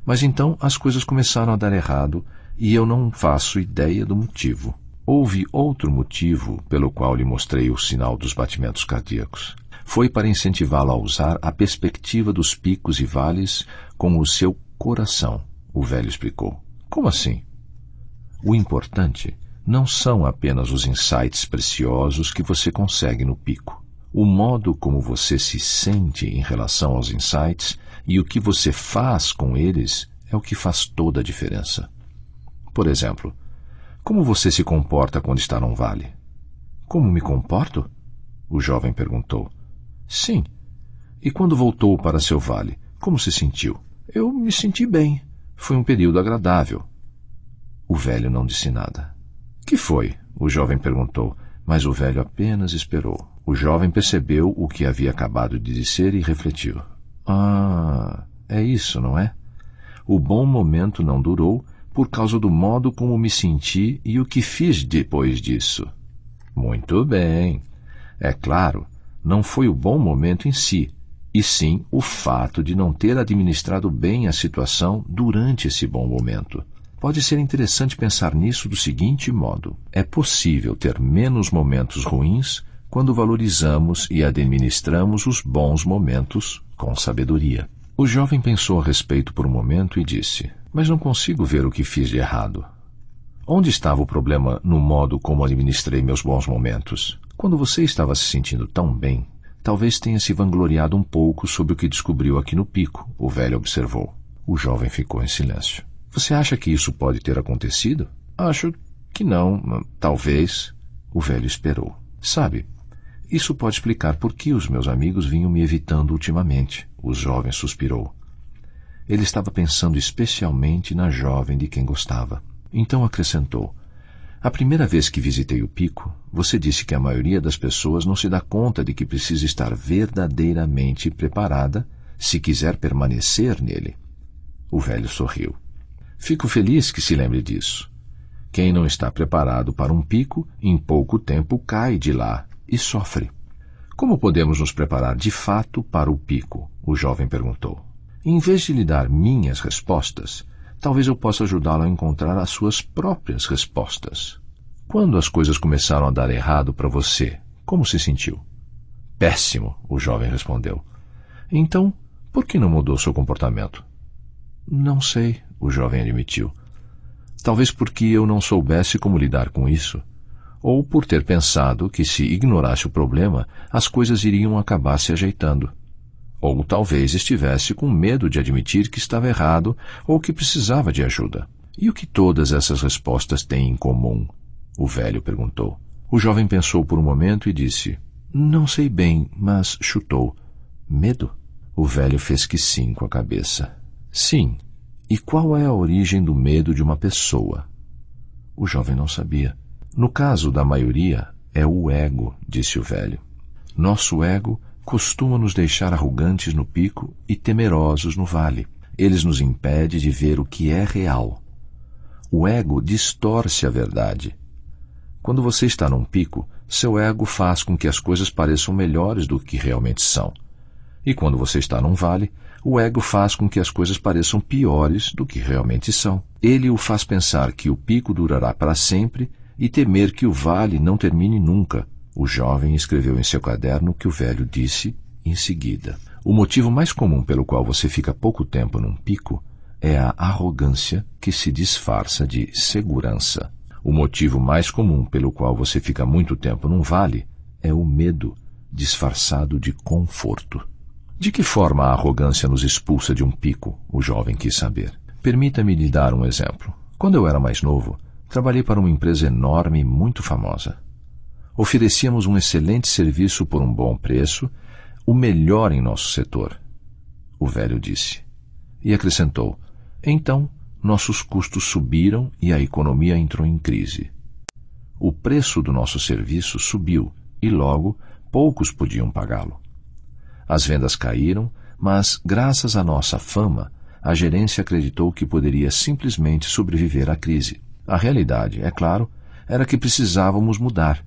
mas então as coisas começaram a dar errado e eu não faço ideia do motivo. Houve outro motivo pelo qual lhe mostrei o sinal dos batimentos cardíacos. Foi para incentivá-lo a usar a perspectiva dos picos e vales com o seu coração, o velho explicou. Como assim? O importante não são apenas os insights preciosos que você consegue no pico. O modo como você se sente em relação aos insights e o que você faz com eles é o que faz toda a diferença. Por exemplo, como você se comporta quando está num vale? Como me comporto? O jovem perguntou. Sim. E quando voltou para seu vale, como se sentiu? Eu me senti bem. Foi um período agradável. O velho não disse nada. Que foi? O jovem perguntou, mas o velho apenas esperou. O jovem percebeu o que havia acabado de dizer e refletiu. Ah, é isso, não é? O bom momento não durou por causa do modo como me senti e o que fiz depois disso. Muito bem. É claro, não foi o bom momento em si, e sim o fato de não ter administrado bem a situação durante esse bom momento. Pode ser interessante pensar nisso do seguinte modo. É possível ter menos momentos ruins quando valorizamos e administramos os bons momentos com sabedoria. O jovem pensou a respeito por um momento e disse, mas não consigo ver o que fiz de errado. Onde estava o problema no modo como administrei meus bons momentos? Quando você estava se sentindo tão bem, talvez tenha se vangloriado um pouco sobre o que descobriu aqui no pico, o velho observou. O jovem ficou em silêncio. Você acha que isso pode ter acontecido? Acho que não, talvez. O velho esperou. Sabe, isso pode explicar por que os meus amigos vinham me evitando ultimamente. O jovem suspirou. Ele estava pensando especialmente na jovem de quem gostava. Então acrescentou, a primeira vez que visitei o pico, você disse que a maioria das pessoas não se dá conta de que precisa estar verdadeiramente preparada se quiser permanecer nele. O velho sorriu. Fico feliz que se lembre disso. Quem não está preparado para um pico, em pouco tempo cai de lá e sofre. Como podemos nos preparar de fato para o pico? O jovem perguntou. Em vez de lhe dar minhas respostas, talvez eu possa ajudá-lo a encontrar as suas próprias respostas. Quando as coisas começaram a dar errado para você, como se sentiu? Péssimo, o jovem respondeu. Então, por que não mudou seu comportamento? Não sei, o jovem admitiu. Talvez porque eu não soubesse como lidar com isso, ou por ter pensado que se ignorasse o problema, as coisas iriam acabar se ajeitando. Ou talvez estivesse com medo de admitir que estava errado ou que precisava de ajuda. E o que todas essas respostas têm em comum? O velho perguntou. O jovem pensou por um momento e disse, não sei bem, mas chutou. Medo? O velho fez que sim com a cabeça. Sim. E qual é a origem do medo de uma pessoa? O jovem não sabia. No caso da maioria, é o ego, disse o velho. Nosso ego costuma nos deixar arrogantes no pico e temerosos no vale. Eles nos impedem de ver o que é real. O ego distorce a verdade. Quando você está num pico, seu ego faz com que as coisas pareçam melhores do que realmente são. E quando você está num vale, o ego faz com que as coisas pareçam piores do que realmente são. Ele o faz pensar que o pico durará para sempre e temer que o vale não termine nunca. O jovem escreveu em seu caderno o que o velho disse em seguida. O motivo mais comum pelo qual você fica pouco tempo num pico é a arrogância que se disfarça de segurança. O motivo mais comum pelo qual você fica muito tempo num vale é o medo disfarçado de conforto. De que forma a arrogância nos expulsa de um pico? O jovem quis saber. Permita-me lhe dar um exemplo. Quando eu era mais novo, trabalhei para uma empresa enorme e muito famosa. Oferecíamos um excelente serviço por um bom preço, o melhor em nosso setor, o velho disse. E acrescentou, então nossos custos subiram e a economia entrou em crise. O preço do nosso serviço subiu e logo poucos podiam pagá-lo. As vendas caíram, mas graças à nossa fama, a gerência acreditou que poderia simplesmente sobreviver à crise. A realidade, é claro, era que precisávamos mudar.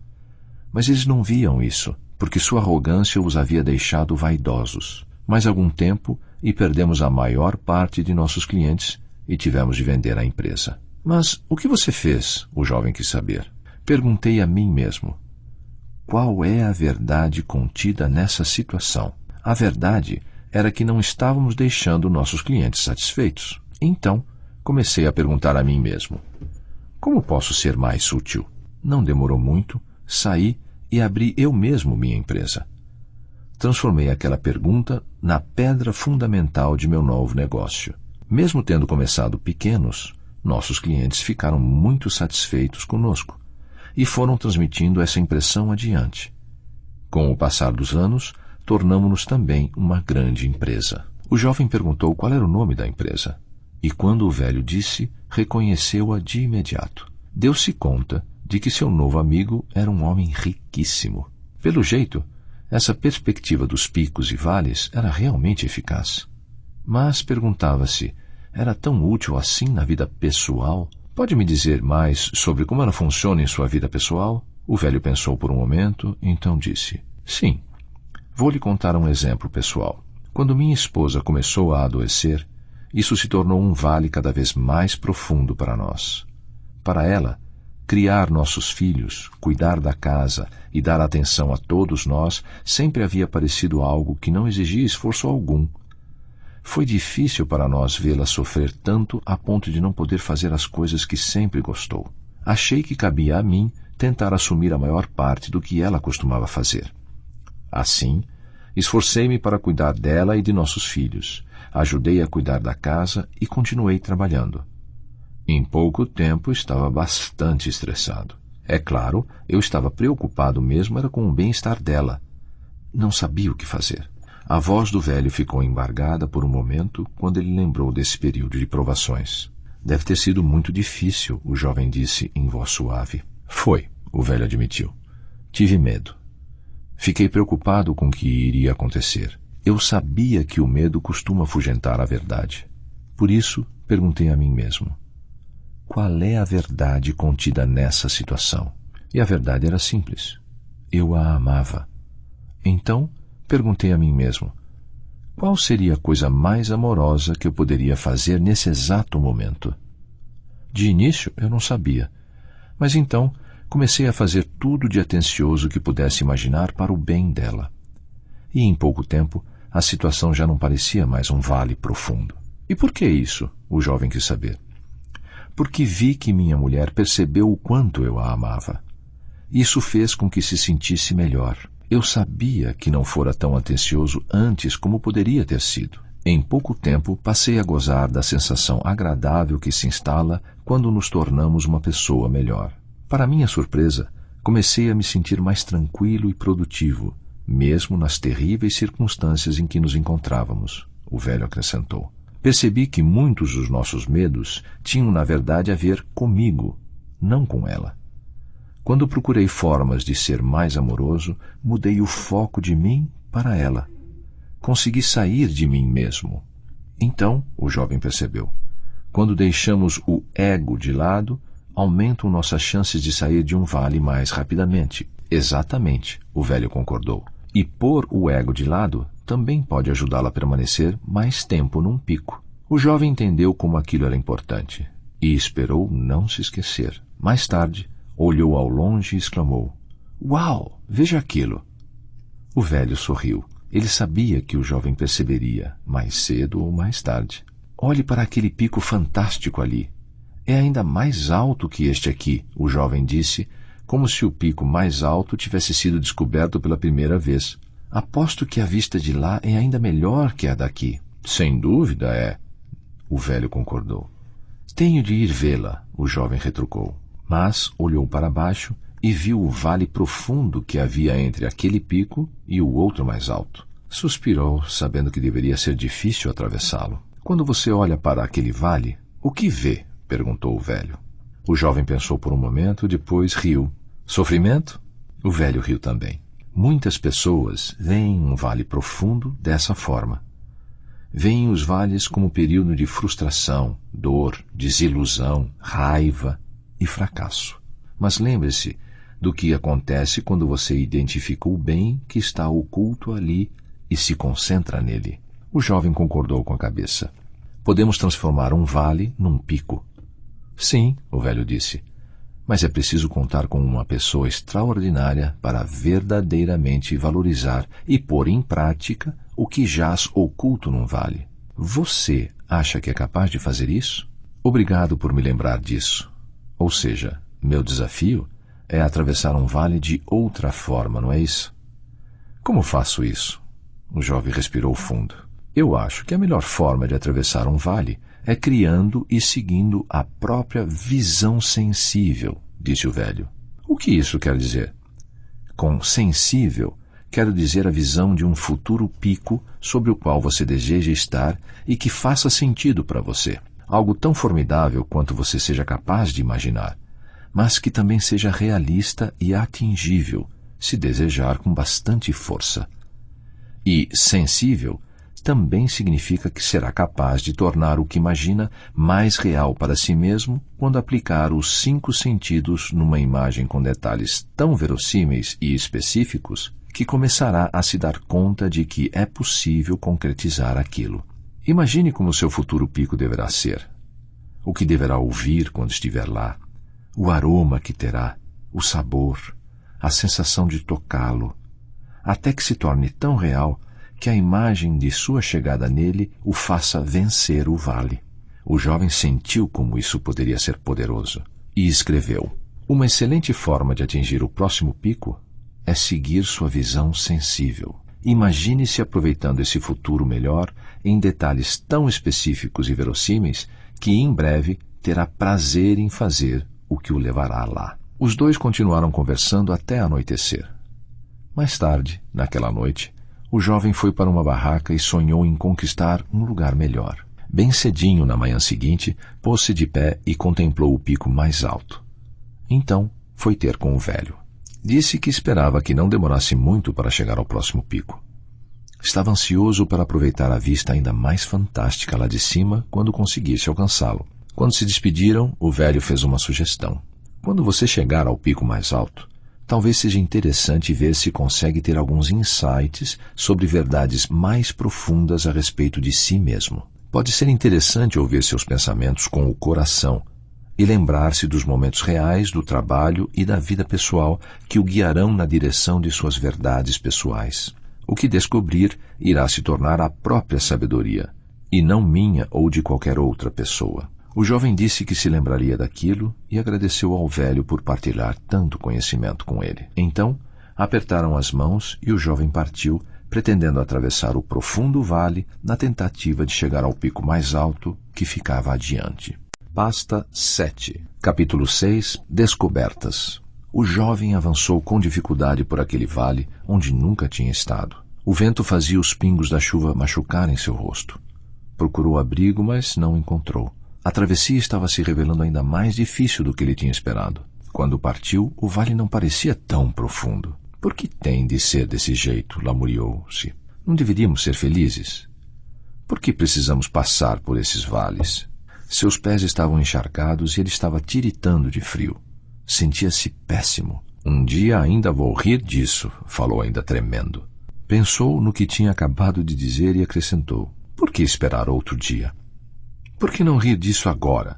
Mas eles não viam isso, porque sua arrogância os havia deixado vaidosos. Mais algum tempo e perdemos a maior parte de nossos clientes e tivemos de vender a empresa. Mas o que você fez? O jovem quis saber. Perguntei a mim mesmo. Qual é a verdade contida nessa situação? A verdade era que não estávamos deixando nossos clientes satisfeitos. Então, comecei a perguntar a mim mesmo. Como posso ser mais útil? Não demorou muito, saí e abri eu mesmo minha empresa. Transformei aquela pergunta na pedra fundamental de meu novo negócio. Mesmo tendo começado pequenos, nossos clientes ficaram muito satisfeitos conosco e foram transmitindo essa impressão adiante. Com o passar dos anos, tornamo-nos também uma grande empresa. O jovem perguntou qual era o nome da empresa e, quando o velho disse, reconheceu-a de imediato. Deu-se conta de que seu novo amigo era um homem riquíssimo. Pelo jeito, essa perspectiva dos picos e vales era realmente eficaz. Mas perguntava-se, era tão útil assim na vida pessoal? Pode me dizer mais sobre como ela funciona em sua vida pessoal? O velho pensou por um momento, então disse, sim, vou lhe contar um exemplo pessoal. Quando minha esposa começou a adoecer, isso se tornou um vale cada vez mais profundo para nós. Para ela, criar nossos filhos, cuidar da casa e dar atenção a todos nós sempre havia parecido algo que não exigia esforço algum. Foi difícil para nós vê-la sofrer tanto a ponto de não poder fazer as coisas que sempre gostou. Achei que cabia a mim tentar assumir a maior parte do que ela costumava fazer. Assim, esforcei-me para cuidar dela e de nossos filhos, ajudei a cuidar da casa e continuei trabalhando. Em pouco tempo estava bastante estressado. É claro, eu estava preocupado mesmo era com o bem-estar dela. Não sabia o que fazer. A voz do velho ficou embargada por um momento quando ele lembrou desse período de provações. Deve ter sido muito difícil, o jovem disse em voz suave. Foi, o velho admitiu. Tive medo. Fiquei preocupado com o que iria acontecer. Eu sabia que o medo costuma afugentar a verdade. Por isso, perguntei a mim mesmo. Qual é a verdade contida nessa situação? E a verdade era simples. Eu a amava. Então, perguntei a mim mesmo, qual seria a coisa mais amorosa que eu poderia fazer nesse exato momento? De início, eu não sabia, mas então comecei a fazer tudo de atencioso que pudesse imaginar para o bem dela. E em pouco tempo, a situação já não parecia mais um vale profundo. E por que isso? O jovem quis saber. Porque vi que minha mulher percebeu o quanto eu a amava. Isso fez com que se sentisse melhor. Eu sabia que não fora tão atencioso antes como poderia ter sido. Em pouco tempo, passei a gozar da sensação agradável que se instala quando nos tornamos uma pessoa melhor. Para minha surpresa, comecei a me sentir mais tranquilo e produtivo, mesmo nas terríveis circunstâncias em que nos encontrávamos, o velho acrescentou. Percebi que muitos dos nossos medos tinham, na verdade, a ver comigo, não com ela. Quando procurei formas de ser mais amoroso, mudei o foco de mim para ela. Consegui sair de mim mesmo. Então, o jovem percebeu, quando deixamos o ego de lado, aumentam nossas chances de sair de um vale mais rapidamente. Exatamente, o velho concordou. E pôr o ego de lado também pode ajudá-la a permanecer mais tempo num pico. O jovem entendeu como aquilo era importante e esperou não se esquecer. Mais tarde, olhou ao longe e exclamou: "Uau! Veja aquilo!" O velho sorriu. Ele sabia que o jovem perceberia, mais cedo ou mais tarde. "Olhe para aquele pico fantástico ali. É ainda mais alto que este aqui", o jovem disse, como se o pico mais alto tivesse sido descoberto pela primeira vez. "Aposto que a vista de lá é ainda melhor que a daqui." "Sem dúvida é", o velho concordou. "Tenho de ir vê-la", o jovem retrucou. Mas olhou para baixo e viu o vale profundo que havia entre aquele pico e o outro mais alto. Suspirou, sabendo que deveria ser difícil atravessá-lo. "Quando você olha para aquele vale, o que vê?" perguntou o velho. O jovem pensou por um momento, depois riu. "Sofrimento?" O velho riu também. "Muitas pessoas veem um vale profundo dessa forma. Veem os vales como período de frustração, dor, desilusão, raiva e fracasso. Mas lembre-se do que acontece quando você identifica o bem que está oculto ali e se concentra nele." O jovem concordou com a cabeça. "Podemos transformar um vale num pico." "Sim", o velho disse, "mas é preciso contar com uma pessoa extraordinária para verdadeiramente valorizar e pôr em prática o que jaz oculto num vale. Você acha que é capaz de fazer isso?" "Obrigado por me lembrar disso. Ou seja, meu desafio é atravessar um vale de outra forma, não é isso?" "Como faço isso?" O jovem respirou fundo. "Eu acho que a melhor forma de atravessar um vale é criando e seguindo a própria visão sensível", disse o velho. "O que isso quer dizer?" "Com sensível, quero dizer a visão de um futuro pico sobre o qual você deseja estar e que faça sentido para você. Algo tão formidável quanto você seja capaz de imaginar, mas que também seja realista e atingível, se desejar com bastante força. E sensível também significa que será capaz de tornar o que imagina mais real para si mesmo quando aplicar os 5 sentidos numa imagem com detalhes tão verossímeis e específicos que começará a se dar conta de que é possível concretizar aquilo. Imagine como seu futuro pico deverá ser, o que deverá ouvir quando estiver lá, o aroma que terá, o sabor, a sensação de tocá-lo, até que se torne tão real que a imagem de sua chegada nele o faça vencer o vale." O jovem sentiu como isso poderia ser poderoso e escreveu: "Uma excelente forma de atingir o próximo pico é seguir sua visão sensível. Imagine-se aproveitando esse futuro melhor em detalhes tão específicos e verossímeis que em breve terá prazer em fazer o que o levará lá." Os dois continuaram conversando até anoitecer. Mais tarde, naquela noite, o jovem foi para uma barraca e sonhou em conquistar um lugar melhor. Bem cedinho na manhã seguinte, pôs-se de pé e contemplou o pico mais alto. Então, foi ter com o velho. Disse que esperava que não demorasse muito para chegar ao próximo pico. Estava ansioso para aproveitar a vista ainda mais fantástica lá de cima quando conseguisse alcançá-lo. Quando se despediram, o velho fez uma sugestão. "Quando você chegar ao pico mais alto, talvez seja interessante ver se consegue ter alguns insights sobre verdades mais profundas a respeito de si mesmo. Pode ser interessante ouvir seus pensamentos com o coração e lembrar-se dos momentos reais do trabalho e da vida pessoal que o guiarão na direção de suas verdades pessoais. O que descobrir irá se tornar a própria sabedoria, e não minha ou de qualquer outra pessoa." O jovem disse que se lembraria daquilo e agradeceu ao velho por partilhar tanto conhecimento com ele. Então, apertaram as mãos e o jovem partiu, pretendendo atravessar o profundo vale na tentativa de chegar ao pico mais alto que ficava adiante. Pasta 7. Capítulo 6. Descobertas. O jovem avançou com dificuldade por aquele vale onde nunca tinha estado. O vento fazia os pingos da chuva machucarem seu rosto. Procurou abrigo, mas não encontrou. A travessia estava se revelando ainda mais difícil do que ele tinha esperado. Quando partiu, o vale não parecia tão profundo. "Por que tem de ser desse jeito?" lamuriou-se. "Não deveríamos ser felizes? Por que precisamos passar por esses vales?" Seus pés estavam encharcados e ele estava tiritando de frio. Sentia-se péssimo. "Um dia ainda vou rir disso", falou ainda tremendo. Pensou no que tinha acabado de dizer e acrescentou: "Por que esperar outro dia? Por que não rir disso agora?"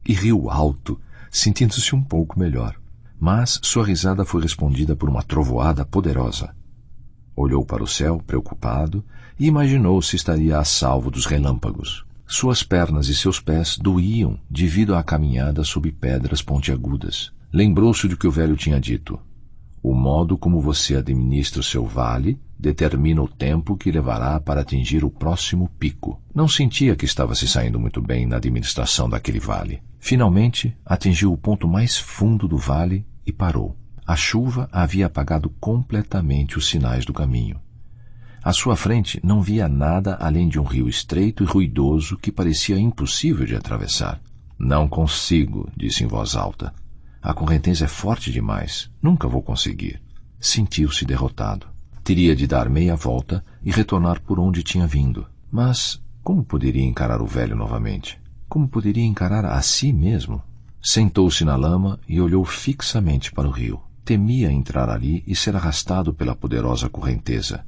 E riu alto, sentindo-se um pouco melhor. Mas sua risada foi respondida por uma trovoada poderosa. Olhou para o céu, preocupado, e imaginou se estaria a salvo dos relâmpagos. Suas pernas e seus pés doíam devido à caminhada sob pedras pontiagudas. Lembrou-se do que o velho tinha dito. O modo como você administra o seu vale determina o tempo que levará para atingir o próximo pico. Não sentia que estava se saindo muito bem na administração daquele vale. Finalmente, atingiu o ponto mais fundo do vale e parou. A chuva havia apagado completamente os sinais do caminho. À sua frente não via nada além de um rio estreito e ruidoso que parecia impossível de atravessar. Não consigo, disse em voz alta. A correnteza é forte demais. Nunca vou conseguir. Sentiu-se derrotado. Teria de dar meia volta e retornar por onde tinha vindo. Mas como poderia encarar o velho novamente? Como poderia encarar a si mesmo? Sentou-se na lama e olhou fixamente para o rio. Temia entrar ali e ser arrastado pela poderosa correnteza.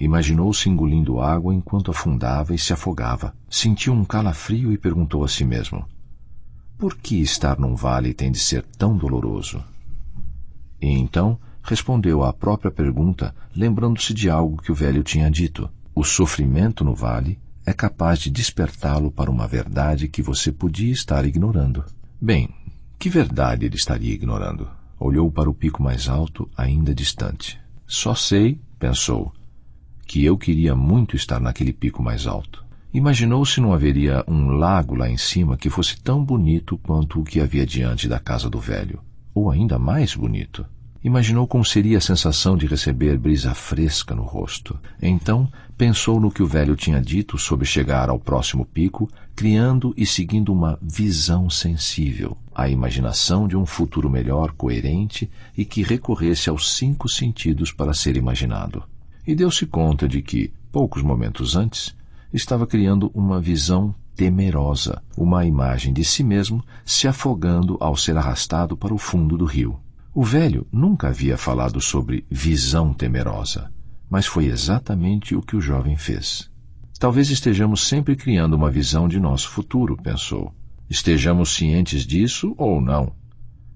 Imaginou-se engolindo água enquanto afundava e se afogava. Sentiu um calafrio e perguntou a si mesmo: por que estar num vale tem de ser tão doloroso? E então respondeu à própria pergunta, lembrando-se de algo que o velho tinha dito. O sofrimento no vale é capaz de despertá-lo para uma verdade que você podia estar ignorando. Bem, que verdade ele estaria ignorando? Olhou para o pico mais alto, ainda distante. Só sei, pensou, que eu queria muito estar naquele pico mais alto. Imaginou se não haveria um lago lá em cima que fosse tão bonito quanto o que havia diante da casa do velho, ou ainda mais bonito. Imaginou como seria a sensação de receber brisa fresca no rosto. Então pensou no que o velho tinha dito sobre chegar ao próximo pico, criando e seguindo uma visão sensível, a imaginação de um futuro melhor, coerente e que recorresse aos 5 sentidos para ser imaginado. E deu-se conta de que, poucos momentos antes, estava criando uma visão temerosa, uma imagem de si mesmo se afogando ao ser arrastado para o fundo do rio. O velho nunca havia falado sobre visão temerosa, mas foi exatamente o que o jovem fez. Talvez estejamos sempre criando uma visão de nosso futuro, pensou. Estejamos cientes disso ou não.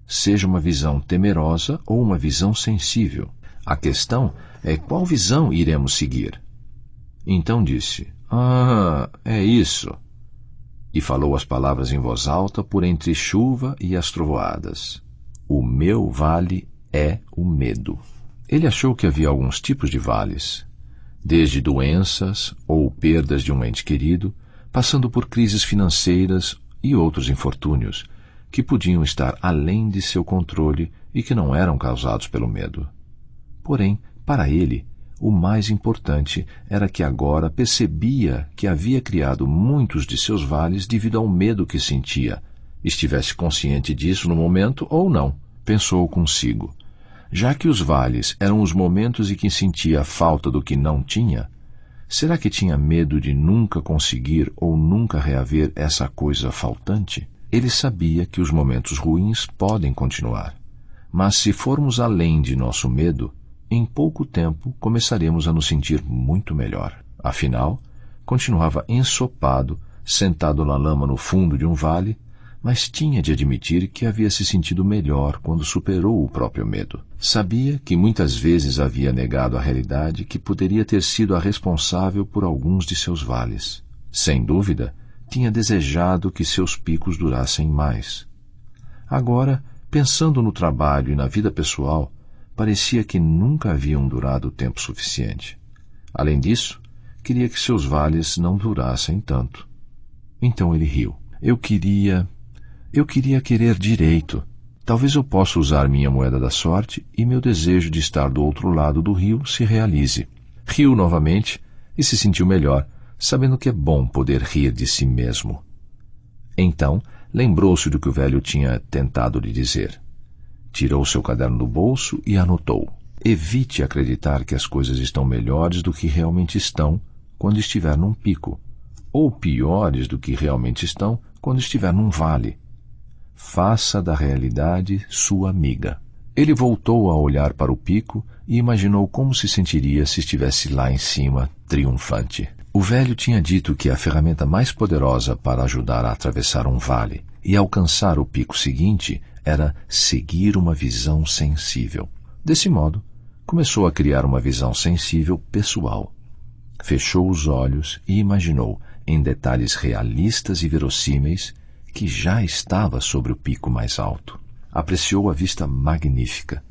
Seja uma visão temerosa ou uma visão sensível. A questão é qual visão iremos seguir. Então disse: é isso. E falou as palavras em voz alta por entre chuva e as trovoadas. O meu vale é o medo. Ele achou que havia alguns tipos de vales, desde doenças ou perdas de um ente querido, passando por crises financeiras e outros infortúnios, que podiam estar além de seu controle e que não eram causados pelo medo. Porém, para ele, o mais importante era que agora percebia que havia criado muitos de seus vales devido ao medo que sentia. Estivesse consciente disso no momento ou não, pensou consigo. Já que os vales eram os momentos em que sentia a falta do que não tinha, será que tinha medo de nunca conseguir ou nunca reaver essa coisa faltante? Ele sabia que os momentos ruins podem continuar, mas se formos além de nosso medo, em pouco tempo começaremos a nos sentir muito melhor. Afinal, continuava ensopado, sentado na lama no fundo de um vale, mas tinha de admitir que havia se sentido melhor quando superou o próprio medo. Sabia que muitas vezes havia negado a realidade que poderia ter sido a responsável por alguns de seus vales. Sem dúvida, tinha desejado que seus picos durassem mais. Agora, pensando no trabalho e na vida pessoal, parecia que nunca haviam durado tempo suficiente. Além disso, queria que seus vales não durassem tanto. Então ele riu. Eu queria querer direito. Talvez eu possa usar minha moeda da sorte e meu desejo de estar do outro lado do rio se realize. Riu novamente e se sentiu melhor, sabendo que é bom poder rir de si mesmo. Então, lembrou-se do que o velho tinha tentado lhe dizer. Tirou seu caderno do bolso e anotou. Evite acreditar que as coisas estão melhores do que realmente estão quando estiver num pico, ou piores do que realmente estão quando estiver num vale. Faça da realidade sua amiga. Ele voltou a olhar para o pico e imaginou como se sentiria se estivesse lá em cima, triunfante. O velho tinha dito que a ferramenta mais poderosa para ajudar a atravessar um vale e alcançar o pico seguinte era seguir uma visão sensível. Desse modo, começou a criar uma visão sensível pessoal. Fechou os olhos e imaginou, em detalhes realistas e verossímeis, que já estava sobre o pico mais alto. Apreciou a vista magnífica.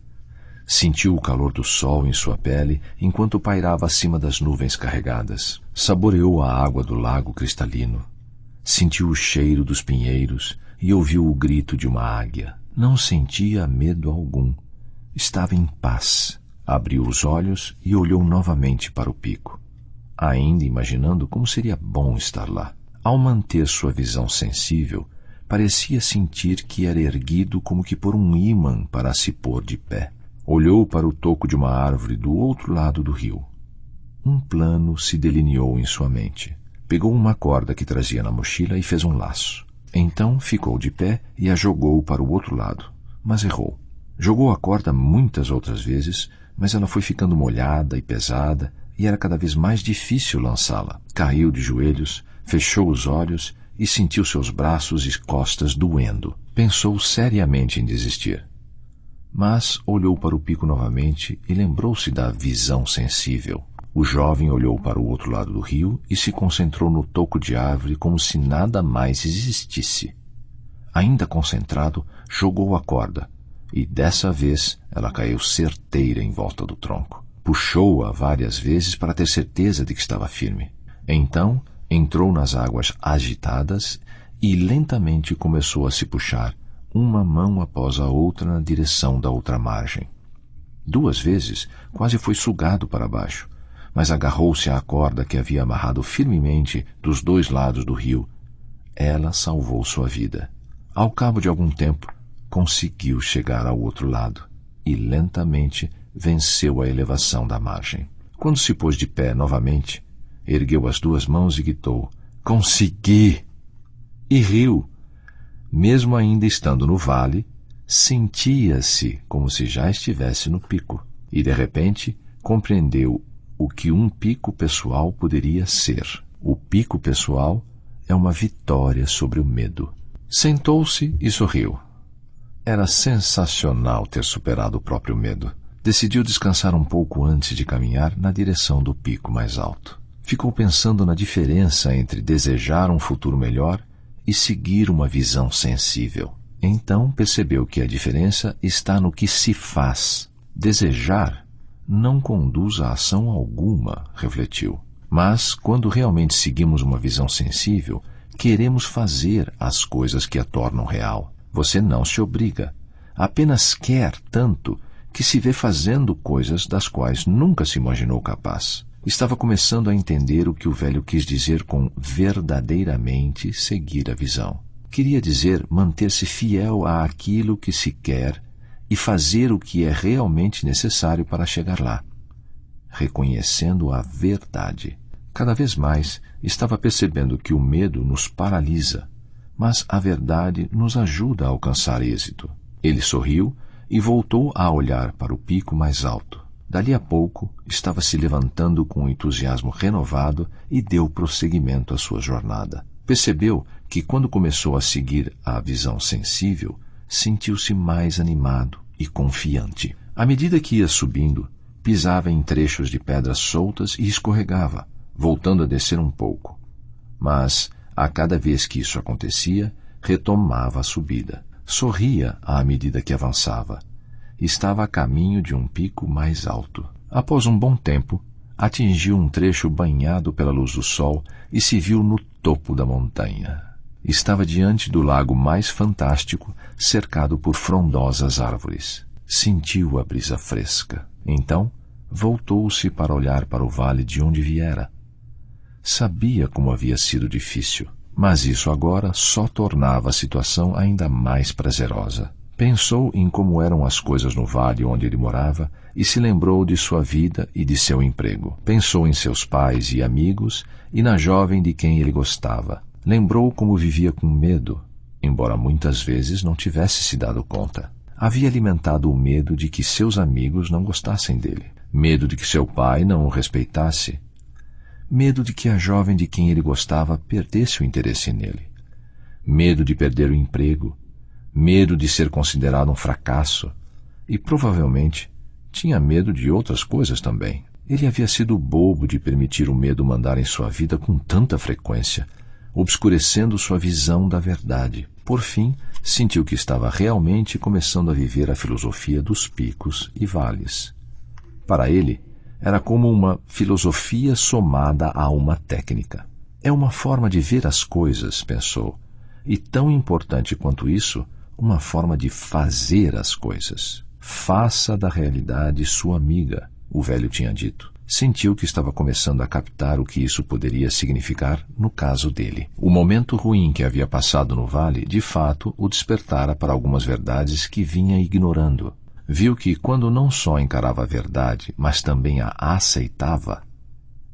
Sentiu o calor do sol em sua pele enquanto pairava acima das nuvens carregadas. Saboreou a água do lago cristalino. Sentiu o cheiro dos pinheiros e ouviu o grito de uma águia. Não sentia medo algum. Estava em paz. Abriu os olhos e olhou novamente para o pico, ainda imaginando como seria bom estar lá. Ao manter sua visão sensível, parecia sentir que era erguido como que por um ímã para se pôr de pé. Olhou para o toco de uma árvore do outro lado do rio. Um plano se delineou em sua mente. Pegou uma corda que trazia na mochila e fez um laço. Então ficou de pé e a jogou para o outro lado, mas errou. Jogou a corda muitas outras vezes, mas ela foi ficando molhada e pesada e era cada vez mais difícil lançá-la. Caiu de joelhos, fechou os olhos e sentiu seus braços e costas doendo. Pensou seriamente em desistir. Mas olhou para o pico novamente e lembrou-se da visão sensível. O jovem olhou para o outro lado do rio e se concentrou no toco de árvore como se nada mais existisse. Ainda concentrado, jogou a corda, e dessa vez ela caiu certeira em volta do tronco. Puxou-a várias vezes para ter certeza de que estava firme. Então entrou nas águas agitadas e lentamente começou a se puxar, uma mão após a outra na direção da outra margem. 2 vezes quase foi sugado para baixo, mas agarrou-se à corda que havia amarrado firmemente dos 2 lados do rio. Ela salvou sua vida. Ao cabo de algum tempo, conseguiu chegar ao outro lado e lentamente venceu a elevação da margem. Quando se pôs de pé novamente, ergueu as 2 mãos e gritou: "Consegui!" E riu. Mesmo ainda estando no vale, sentia-se como se já estivesse no pico. E de repente compreendeu o que um pico pessoal poderia ser. O pico pessoal é uma vitória sobre o medo. Sentou-se e sorriu. Era sensacional ter superado o próprio medo. Decidiu descansar um pouco antes de caminhar na direção do pico mais alto. Ficou pensando na diferença entre desejar um futuro melhor e seguir uma visão sensível. Então percebeu que a diferença está no que se faz. Desejar não conduz a ação alguma, refletiu. Mas, quando realmente seguimos uma visão sensível, queremos fazer as coisas que a tornam real. Você não se obriga. Apenas quer tanto que se vê fazendo coisas das quais nunca se imaginou capaz. Estava começando a entender o que o velho quis dizer com verdadeiramente seguir a visão. Queria dizer manter-se fiel àquilo que se quer e fazer o que é realmente necessário para chegar lá, reconhecendo a verdade. Cada vez mais estava percebendo que o medo nos paralisa, mas a verdade nos ajuda a alcançar êxito. Ele sorriu e voltou a olhar para o pico mais alto. Dali a pouco, estava se levantando com um entusiasmo renovado e deu prosseguimento à sua jornada. Percebeu que, quando começou a seguir a visão sensível, sentiu-se mais animado e confiante. À medida que ia subindo, pisava em trechos de pedras soltas e escorregava, voltando a descer um pouco. Mas, a cada vez que isso acontecia, retomava a subida. Sorria à medida que avançava. Estava a caminho de um pico mais alto. Após um bom tempo, atingiu um trecho banhado pela luz do sol e se viu no topo da montanha. Estava diante do lago mais fantástico, cercado por frondosas árvores. Sentiu a brisa fresca. Então, voltou-se para olhar para o vale de onde viera. Sabia como havia sido difícil, mas isso agora só tornava a situação ainda mais prazerosa. Pensou em como eram as coisas no vale onde ele morava e se lembrou de sua vida e de seu emprego. Pensou em seus pais e amigos e na jovem de quem ele gostava. Lembrou como vivia com medo, embora muitas vezes não tivesse se dado conta. Havia alimentado o medo de que seus amigos não gostassem dele, medo de que seu pai não o respeitasse, medo de que a jovem de quem ele gostava perdesse o interesse nele, medo de perder o emprego, medo de ser considerado um fracasso e, provavelmente, tinha medo de outras coisas também. Ele havia sido bobo de permitir o medo mandar em sua vida com tanta frequência, obscurecendo sua visão da verdade. Por fim, sentiu que estava realmente começando a viver a filosofia dos picos e vales. Para ele, era como uma filosofia somada a uma técnica. É uma forma de ver as coisas, pensou, e tão importante quanto isso, uma forma de fazer as coisas. Faça da realidade sua amiga, o velho tinha dito. Sentiu que estava começando a captar o que isso poderia significar no caso dele. O momento ruim que havia passado no vale, de fato, o despertara para algumas verdades que vinha ignorando. Viu que, quando não só encarava a verdade, mas também a aceitava,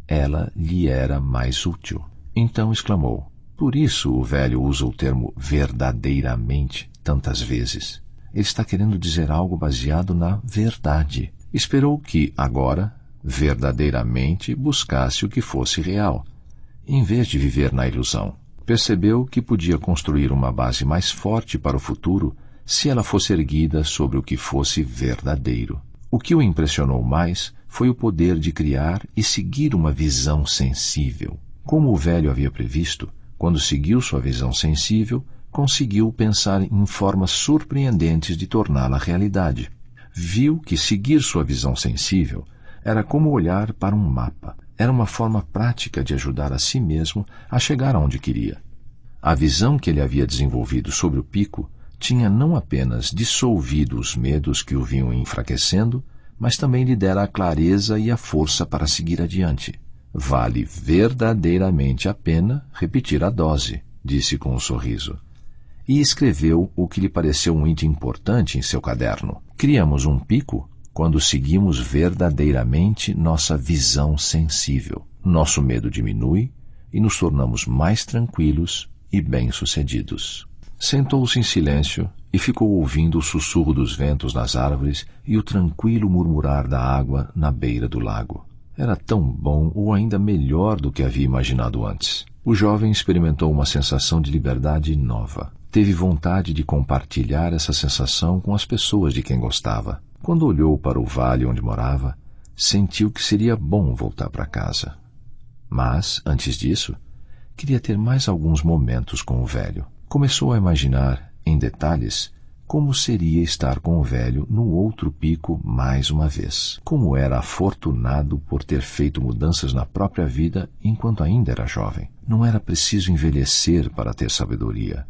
ela lhe era mais útil. Então exclamou: por isso o velho usa o termo verdadeiramente tantas vezes. Ele está querendo dizer algo baseado na verdade. Esperou que, agora, verdadeiramente buscasse o que fosse real, em vez de viver na ilusão. Percebeu que podia construir uma base mais forte para o futuro se ela fosse erguida sobre o que fosse verdadeiro. O que o impressionou mais foi o poder de criar e seguir uma visão sensível. Como o velho havia previsto, quando seguiu sua visão sensível, conseguiu pensar em formas surpreendentes de torná-la realidade. Viu que seguir sua visão sensível era como olhar para um mapa. Era uma forma prática de ajudar a si mesmo a chegar aonde queria. A visão que ele havia desenvolvido sobre o pico tinha não apenas dissolvido os medos que o vinham enfraquecendo, mas também lhe dera a clareza e a força para seguir adiante. Vale verdadeiramente a pena repetir a dose, disse com um sorriso. E escreveu o que lhe pareceu um item importante em seu caderno. Criamos um pico quando seguimos verdadeiramente nossa visão sensível. Nosso medo diminui e nos tornamos mais tranquilos e bem-sucedidos. Sentou-se em silêncio e ficou ouvindo o sussurro dos ventos nas árvores e o tranquilo murmurar da água na beira do lago. Era tão bom ou ainda melhor do que havia imaginado antes. O jovem experimentou uma sensação de liberdade nova. Teve vontade de compartilhar essa sensação com as pessoas de quem gostava. Quando olhou para o vale onde morava, sentiu que seria bom voltar para casa. Mas, antes disso, queria ter mais alguns momentos com o velho. Começou a imaginar, em detalhes, como seria estar com o velho no outro pico mais uma vez. Como era afortunado por ter feito mudanças na própria vida enquanto ainda era jovem. Não era preciso envelhecer para ter sabedoria.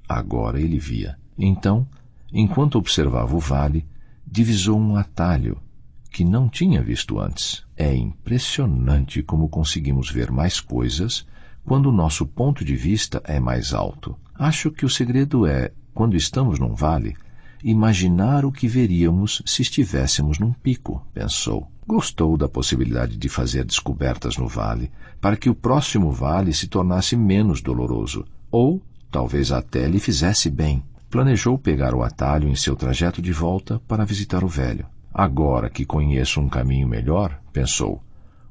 Agora ele via. Então, enquanto observava o vale, divisou um atalho que não tinha visto antes. É impressionante como conseguimos ver mais coisas quando o nosso ponto de vista é mais alto. Acho que o segredo é, quando estamos num vale, imaginar o que veríamos se estivéssemos num pico, pensou. Gostou da possibilidade de fazer descobertas no vale para que o próximo vale se tornasse menos doloroso, ou talvez até lhe fizesse bem. Planejou pegar o atalho em seu trajeto de volta para visitar o velho. Agora que conheço um caminho melhor, pensou,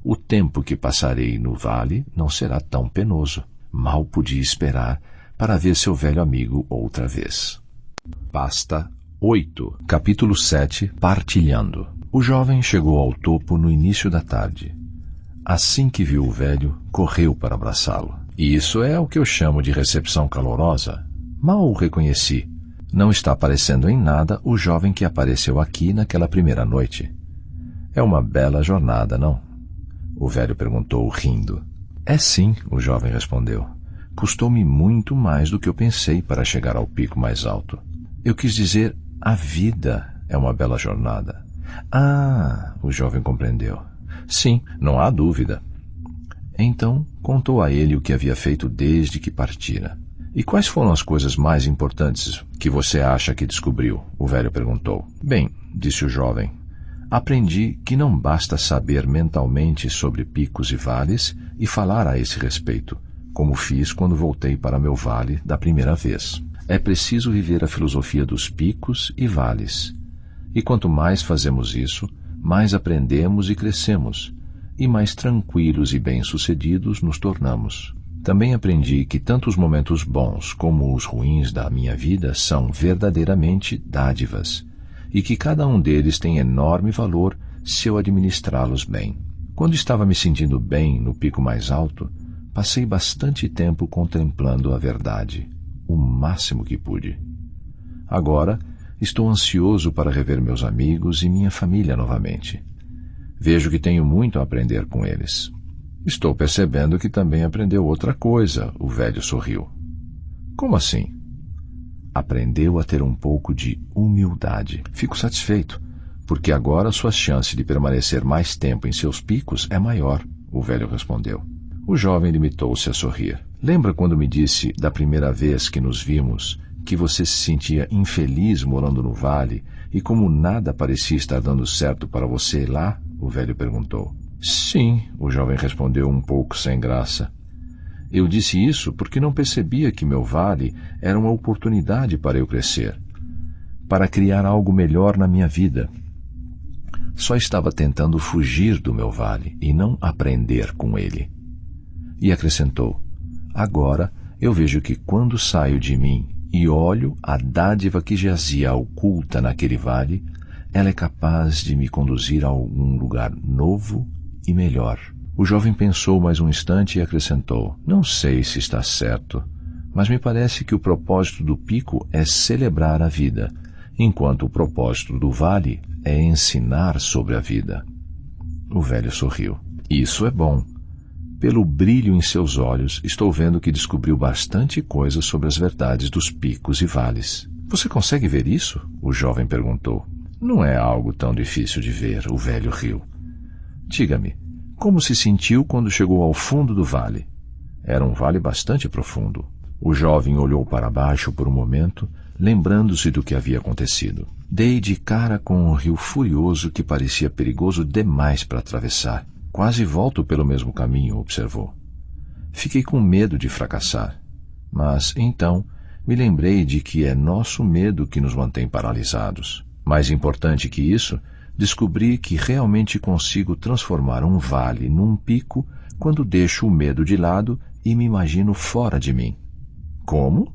o tempo que passarei no vale não será tão penoso. Mal podia esperar para ver seu velho amigo outra vez. Pasta 8, capítulo 7, Partilhando. O jovem chegou ao topo no início da tarde. Assim que viu o velho, correu para abraçá-lo. Isso é o que eu chamo de recepção calorosa. Mal o reconheci. Não está parecendo em nada o jovem que apareceu aqui naquela primeira noite. É uma bela jornada, não? O velho perguntou, rindo. É sim, o jovem respondeu. Custou-me muito mais do que eu pensei para chegar ao pico mais alto. Eu quis dizer, a vida é uma bela jornada. Ah, o jovem compreendeu. Sim, não há dúvida. Então, contou a ele o que havia feito desde que partira. E quais foram as coisas mais importantes que você acha que descobriu? O velho perguntou. Bem, disse o jovem, aprendi que não basta saber mentalmente sobre picos e vales e falar a esse respeito, como fiz quando voltei para meu vale da primeira vez. É preciso viver a filosofia dos picos e vales. E quanto mais fazemos isso, mais aprendemos e crescemos, e mais tranquilos e bem-sucedidos nos tornamos. Também aprendi que tanto os momentos bons como os ruins da minha vida são verdadeiramente dádivas, e que cada um deles tem enorme valor se eu administrá-los bem. Quando estava me sentindo bem no pico mais alto, passei bastante tempo contemplando a verdade, o máximo que pude. Agora, estou ansioso para rever meus amigos e minha família novamente. Vejo que tenho muito a aprender com eles. Estou percebendo que também aprendeu outra coisa, o velho sorriu. Como assim? Aprendeu a ter um pouco de humildade. Fico satisfeito, porque agora sua chance de permanecer mais tempo em seus picos é maior, o velho respondeu. O jovem limitou-se a sorrir. Lembra quando me disse, da primeira vez que nos vimos, que você se sentia infeliz morando no vale e como nada parecia estar dando certo para você lá? O velho perguntou. Sim, o jovem respondeu um pouco sem graça. Eu disse isso porque não percebia que meu vale era uma oportunidade para eu crescer, para criar algo melhor na minha vida. Só estava tentando fugir do meu vale e não aprender com ele. E acrescentou, agora eu vejo que quando saio de mim e olho a dádiva que jazia oculta naquele vale, ela é capaz de me conduzir a algum lugar novo e melhor. O jovem pensou mais um instante e acrescentou, não sei se está certo, mas me parece que o propósito do pico é celebrar a vida, enquanto o propósito do vale é ensinar sobre a vida. O velho sorriu. Isso é bom. Pelo brilho em seus olhos, estou vendo que descobriu bastante coisa sobre as verdades dos picos e vales. Você consegue ver isso? O jovem perguntou. Não é algo tão difícil de ver, o velho riu. Diga-me, como se sentiu quando chegou ao fundo do vale? Era um vale bastante profundo. O jovem olhou para baixo por um momento, lembrando-se do que havia acontecido. Dei de cara com um rio furioso que parecia perigoso demais para atravessar. Quase volto pelo mesmo caminho, observou. Fiquei com medo de fracassar. Mas, então, me lembrei de que é nosso medo que nos mantém paralisados. Mais importante que isso, descobri que realmente consigo transformar um vale num pico quando deixo o medo de lado e me imagino fora de mim. Como?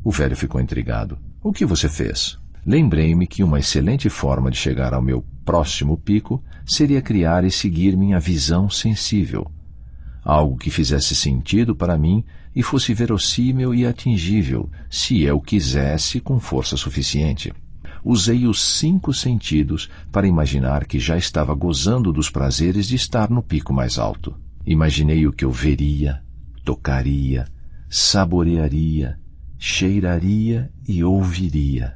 O velho ficou intrigado. O que você fez? Lembrei-me que uma excelente forma de chegar ao meu próximo pico seria criar e seguir minha visão sensível. Algo que fizesse sentido para mim e fosse verossímil e atingível, se eu quisesse com força suficiente. Usei os 5 sentidos para imaginar que já estava gozando dos prazeres de estar no pico mais alto. Imaginei o que eu veria, tocaria, saborearia, cheiraria e ouviria.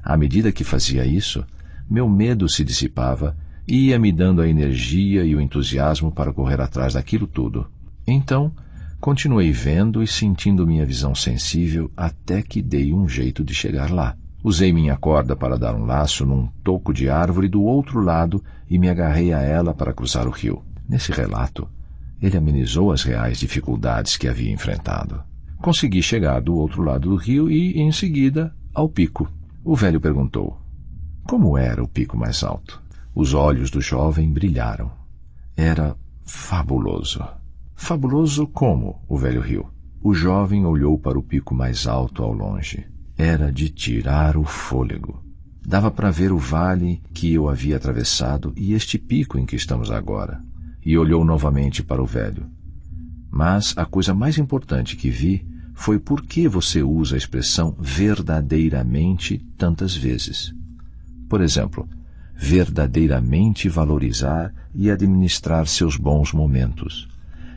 À medida que fazia isso, meu medo se dissipava e ia me dando a energia e o entusiasmo para correr atrás daquilo tudo. Então, continuei vendo e sentindo minha visão sensível até que dei um jeito de chegar lá. Usei minha corda para dar um laço num toco de árvore do outro lado e me agarrei a ela para cruzar o rio. Nesse relato, ele amenizou as reais dificuldades que havia enfrentado. Consegui chegar do outro lado do rio e, em seguida, ao pico. O velho perguntou, como era o pico mais alto? Os olhos do jovem brilharam. Era fabuloso. Fabuloso como? O velho riu. O jovem olhou para o pico mais alto ao longe. Era de tirar o fôlego. Dava para ver o vale que eu havia atravessado e este pico em que estamos agora. E olhou novamente para o velho. Mas a coisa mais importante que vi foi por que você usa a expressão verdadeiramente tantas vezes. Por exemplo, verdadeiramente valorizar e administrar seus bons momentos,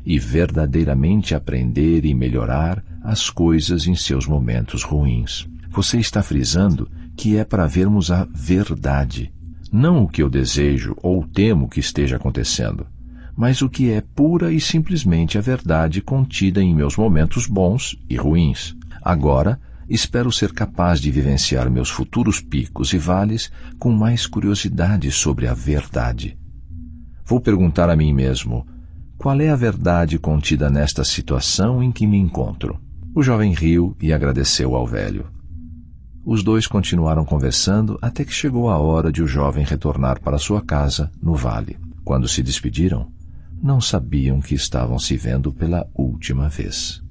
e verdadeiramente aprender e melhorar as coisas em seus momentos ruins. Você está frisando que é para vermos a verdade, não o que eu desejo ou temo que esteja acontecendo, mas o que é pura e simplesmente a verdade contida em meus momentos bons e ruins. Agora, espero ser capaz de vivenciar meus futuros picos e vales com mais curiosidade sobre a verdade. Vou perguntar a mim mesmo, qual é a verdade contida nesta situação em que me encontro? O jovem riu e agradeceu ao velho. Os dois continuaram conversando até que chegou a hora de o jovem retornar para sua casa, no vale. Quando se despediram, não sabiam que estavam se vendo pela última vez.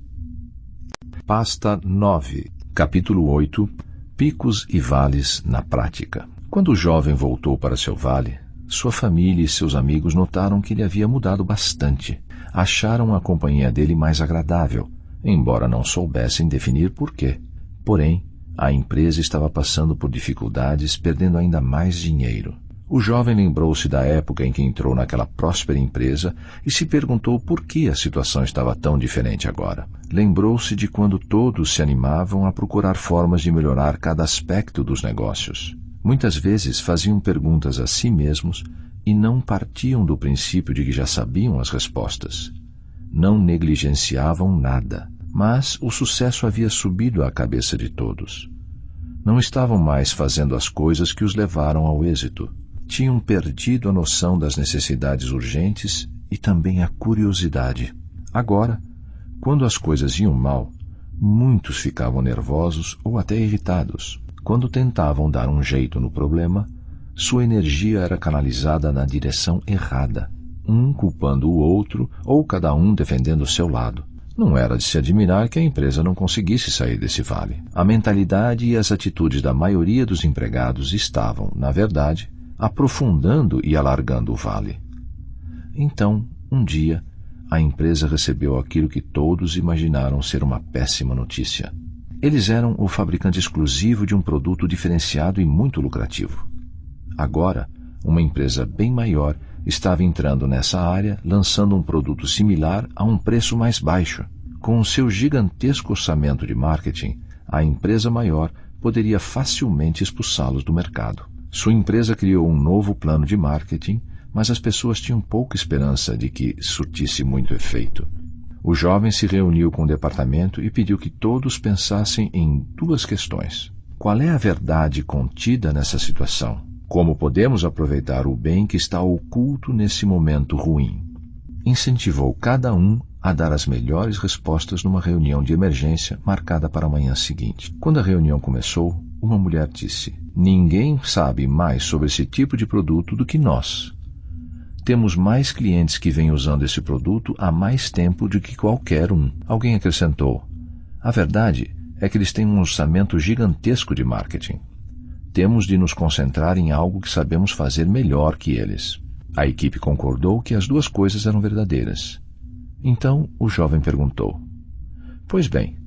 Pasta 9, capítulo 8, Picos e Vales na Prática. Quando o jovem voltou para seu vale, sua família e seus amigos notaram que ele havia mudado bastante. Acharam a companhia dele mais agradável, embora não soubessem definir por quê. Porém, a empresa estava passando por dificuldades, perdendo ainda mais dinheiro. O jovem lembrou-se da época em que entrou naquela próspera empresa e se perguntou por que a situação estava tão diferente agora. Lembrou-se de quando todos se animavam a procurar formas de melhorar cada aspecto dos negócios. Muitas vezes faziam perguntas a si mesmos e não partiam do princípio de que já sabiam as respostas. Não negligenciavam nada, mas o sucesso havia subido à cabeça de todos. Não estavam mais fazendo as coisas que os levaram ao êxito. Tinham perdido a noção das necessidades urgentes e também a curiosidade. Agora, quando as coisas iam mal, muitos ficavam nervosos ou até irritados. Quando tentavam dar um jeito no problema, sua energia era canalizada na direção errada, um culpando o outro ou cada um defendendo o seu lado. Não era de se admirar que a empresa não conseguisse sair desse vale. A mentalidade e as atitudes da maioria dos empregados estavam, na verdade, aprofundando e alargando o vale. Então, um dia, a empresa recebeu aquilo que todos imaginaram ser uma péssima notícia. Eles eram o fabricante exclusivo de um produto diferenciado e muito lucrativo. Agora, uma empresa bem maior estava entrando nessa área, lançando um produto similar a um preço mais baixo. Com o seu gigantesco orçamento de marketing, a empresa maior poderia facilmente expulsá-los do mercado. Sua empresa criou um novo plano de marketing, mas as pessoas tinham pouca esperança de que surtisse muito efeito. O jovem se reuniu com o departamento e pediu que todos pensassem em duas questões. Qual é a verdade contida nessa situação? Como podemos aproveitar o bem que está oculto nesse momento ruim? Incentivou cada um a dar as melhores respostas numa reunião de emergência marcada para a manhã seguinte. Quando a reunião começou, uma mulher disse: "Ninguém sabe mais sobre esse tipo de produto do que nós. Temos mais clientes que vêm usando esse produto há mais tempo do que qualquer um." Alguém acrescentou: "A verdade é que eles têm um orçamento gigantesco de marketing. Temos de nos concentrar em algo que sabemos fazer melhor que eles." A equipe concordou que as duas coisas eram verdadeiras. Então o jovem perguntou: "Pois bem,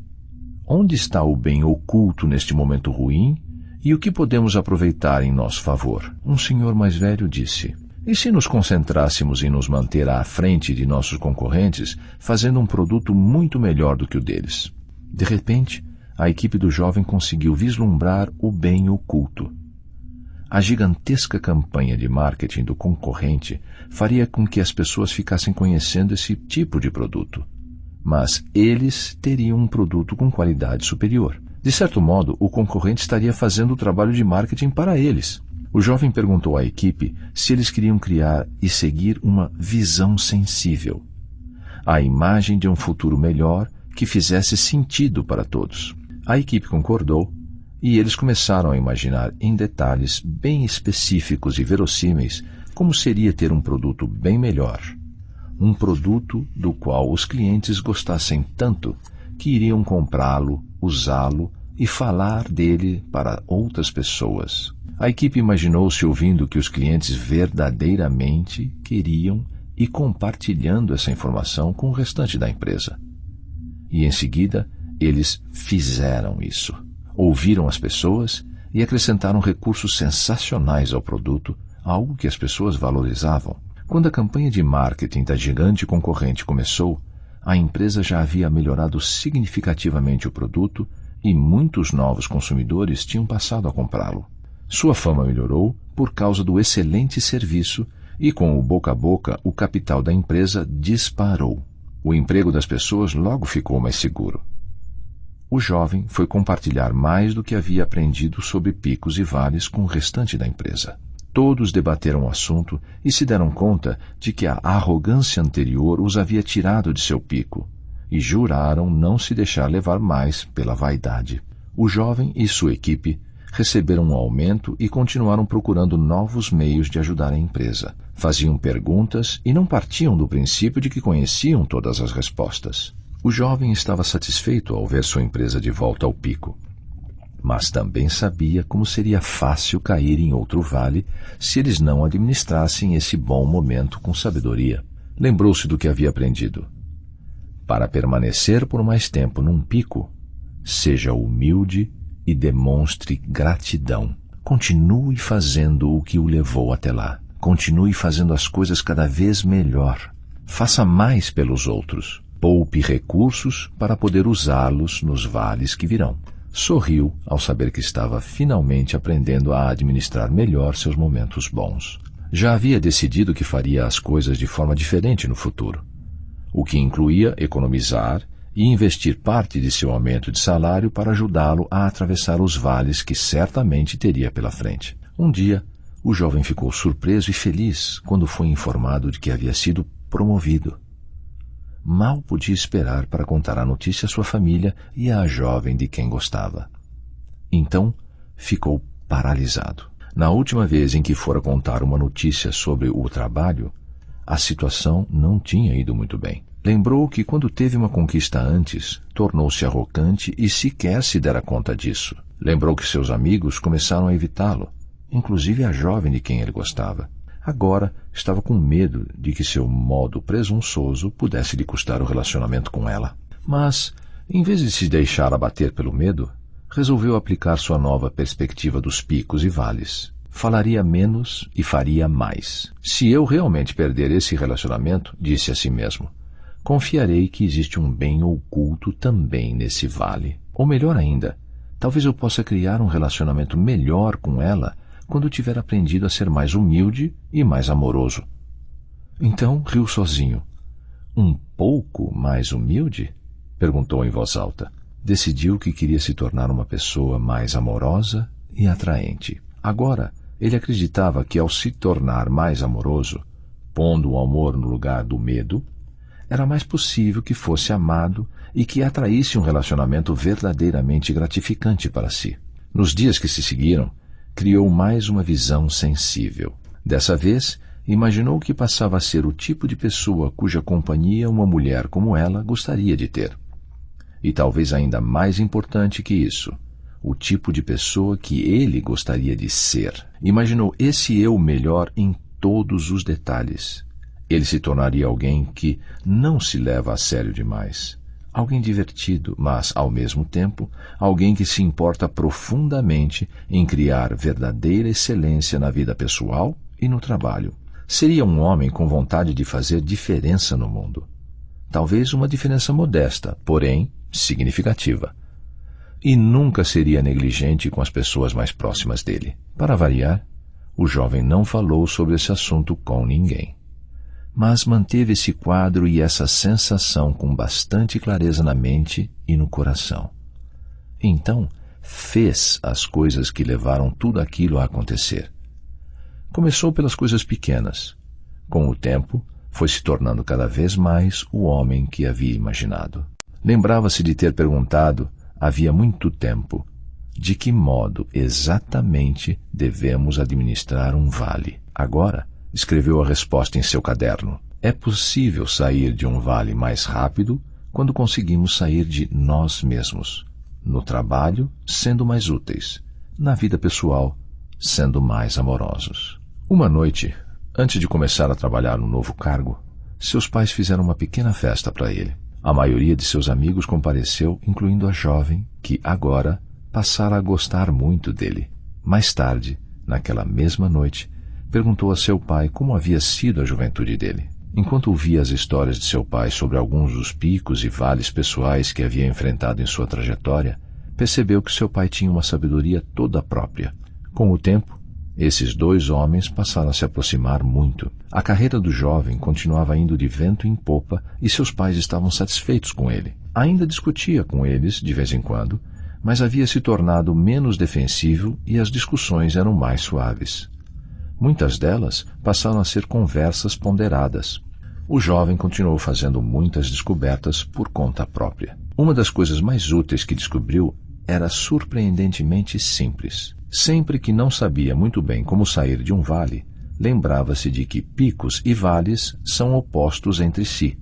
onde está o bem oculto neste momento ruim e o que podemos aproveitar em nosso favor?" Um senhor mais velho disse: "E se nos concentrássemos em nos manter à frente de nossos concorrentes, fazendo um produto muito melhor do que o deles?" De repente, a equipe do jovem conseguiu vislumbrar o bem oculto. A gigantesca campanha de marketing do concorrente faria com que as pessoas ficassem conhecendo esse tipo de produto. Mas eles teriam um produto com qualidade superior. De certo modo, o concorrente estaria fazendo o trabalho de marketing para eles. O jovem perguntou à equipe se eles queriam criar e seguir uma visão sensível, a imagem de um futuro melhor que fizesse sentido para todos. A equipe concordou e eles começaram a imaginar em detalhes bem específicos e verossímeis como seria ter um produto bem melhor. Um produto do qual os clientes gostassem tanto que iriam comprá-lo, usá-lo e falar dele para outras pessoas. A equipe imaginou-se ouvindo o que os clientes verdadeiramente queriam e compartilhando essa informação com o restante da empresa. E em seguida, eles fizeram isso. Ouviram as pessoas e acrescentaram recursos sensacionais ao produto, algo que as pessoas valorizavam. Quando a campanha de marketing da gigante concorrente começou, a empresa já havia melhorado significativamente o produto e muitos novos consumidores tinham passado a comprá-lo. Sua fama melhorou por causa do excelente serviço e, com o boca a boca, o capital da empresa disparou. O emprego das pessoas logo ficou mais seguro. O jovem foi compartilhar mais do que havia aprendido sobre picos e vales com o restante da empresa. Todos debateram o assunto e se deram conta de que a arrogância anterior os havia tirado de seu pico e juraram não se deixar levar mais pela vaidade. O jovem e sua equipe receberam um aumento e continuaram procurando novos meios de ajudar a empresa. Faziam perguntas e não partiam do princípio de que conheciam todas as respostas. O jovem estava satisfeito ao ver sua empresa de volta ao pico, mas também sabia como seria fácil cair em outro vale se eles não administrassem esse bom momento com sabedoria. Lembrou-se do que havia aprendido. Para permanecer por mais tempo num pico, seja humilde e demonstre gratidão. Continue fazendo o que o levou até lá. Continue fazendo as coisas cada vez melhor. Faça mais pelos outros. Poupe recursos para poder usá-los nos vales que virão. Sorriu ao saber que estava finalmente aprendendo a administrar melhor seus momentos bons. Já havia decidido que faria as coisas de forma diferente no futuro, o que incluía economizar e investir parte de seu aumento de salário para ajudá-lo a atravessar os vales que certamente teria pela frente. Um dia, o jovem ficou surpreso e feliz quando foi informado de que havia sido promovido. Mal podia esperar para contar a notícia à sua família e à jovem de quem gostava. Então, ficou paralisado. Na última vez em que fora contar uma notícia sobre o trabalho, a situação não tinha ido muito bem. Lembrou que quando teve uma conquista antes, tornou-se arrogante e sequer se dera conta disso. Lembrou que seus amigos começaram a evitá-lo, inclusive a jovem de quem ele gostava. Agora estava com medo de que seu modo presunçoso pudesse lhe custar o relacionamento com ela. Mas, em vez de se deixar abater pelo medo, resolveu aplicar sua nova perspectiva dos picos e vales. Falaria menos e faria mais. Se eu realmente perder esse relacionamento, disse a si mesmo, confiarei que existe um bem oculto também nesse vale. Ou melhor ainda, talvez eu possa criar um relacionamento melhor com ela quando tiver aprendido a ser mais humilde e mais amoroso. Então riu sozinho. Um pouco mais humilde? Perguntou em voz alta. Decidiu que queria se tornar uma pessoa mais amorosa e atraente. Agora, ele acreditava que ao se tornar mais amoroso, pondo o amor no lugar do medo, era mais possível que fosse amado e que atraísse um relacionamento verdadeiramente gratificante para si. Nos dias que se seguiram, criou mais uma visão sensível. Dessa vez, imaginou que passava a ser o tipo de pessoa cuja companhia uma mulher como ela gostaria de ter. E talvez ainda mais importante que isso, o tipo de pessoa que ele gostaria de ser. Imaginou esse eu melhor em todos os detalhes. Ele se tornaria alguém que não se leva a sério demais. Alguém divertido, mas, ao mesmo tempo, alguém que se importa profundamente em criar verdadeira excelência na vida pessoal e no trabalho. Seria um homem com vontade de fazer diferença no mundo. Talvez uma diferença modesta, porém significativa. E nunca seria negligente com as pessoas mais próximas dele. Para variar, o jovem não falou sobre esse assunto com ninguém, mas manteve esse quadro e essa sensação com bastante clareza na mente e no coração. Então, fez as coisas que levaram tudo aquilo a acontecer. Começou pelas coisas pequenas. Com o tempo, foi se tornando cada vez mais o homem que havia imaginado. Lembrava-se de ter perguntado, havia muito tempo, de que modo exatamente devemos administrar um vale. Agora, escreveu a resposta em seu caderno. É possível sair de um vale mais rápido quando conseguimos sair de nós mesmos. No trabalho, sendo mais úteis. Na vida pessoal, sendo mais amorosos. Uma noite, antes de começar a trabalhar no novo cargo, seus pais fizeram uma pequena festa para ele. A maioria de seus amigos compareceu, incluindo a jovem, que agora passara a gostar muito dele. Mais tarde, naquela mesma noite, perguntou a seu pai como havia sido a juventude dele. Enquanto ouvia as histórias de seu pai sobre alguns dos picos e vales pessoais que havia enfrentado em sua trajetória, percebeu que seu pai tinha uma sabedoria toda própria. Com o tempo, esses dois homens passaram a se aproximar muito. A carreira do jovem continuava indo de vento em popa e seus pais estavam satisfeitos com ele. Ainda discutia com eles, de vez em quando, mas havia se tornado menos defensivo e as discussões eram mais suaves. Muitas delas passaram a ser conversas ponderadas. O jovem continuou fazendo muitas descobertas por conta própria. Uma das coisas mais úteis que descobriu era surpreendentemente simples. Sempre que não sabia muito bem como sair de um vale, lembrava-se de que picos e vales são opostos entre si.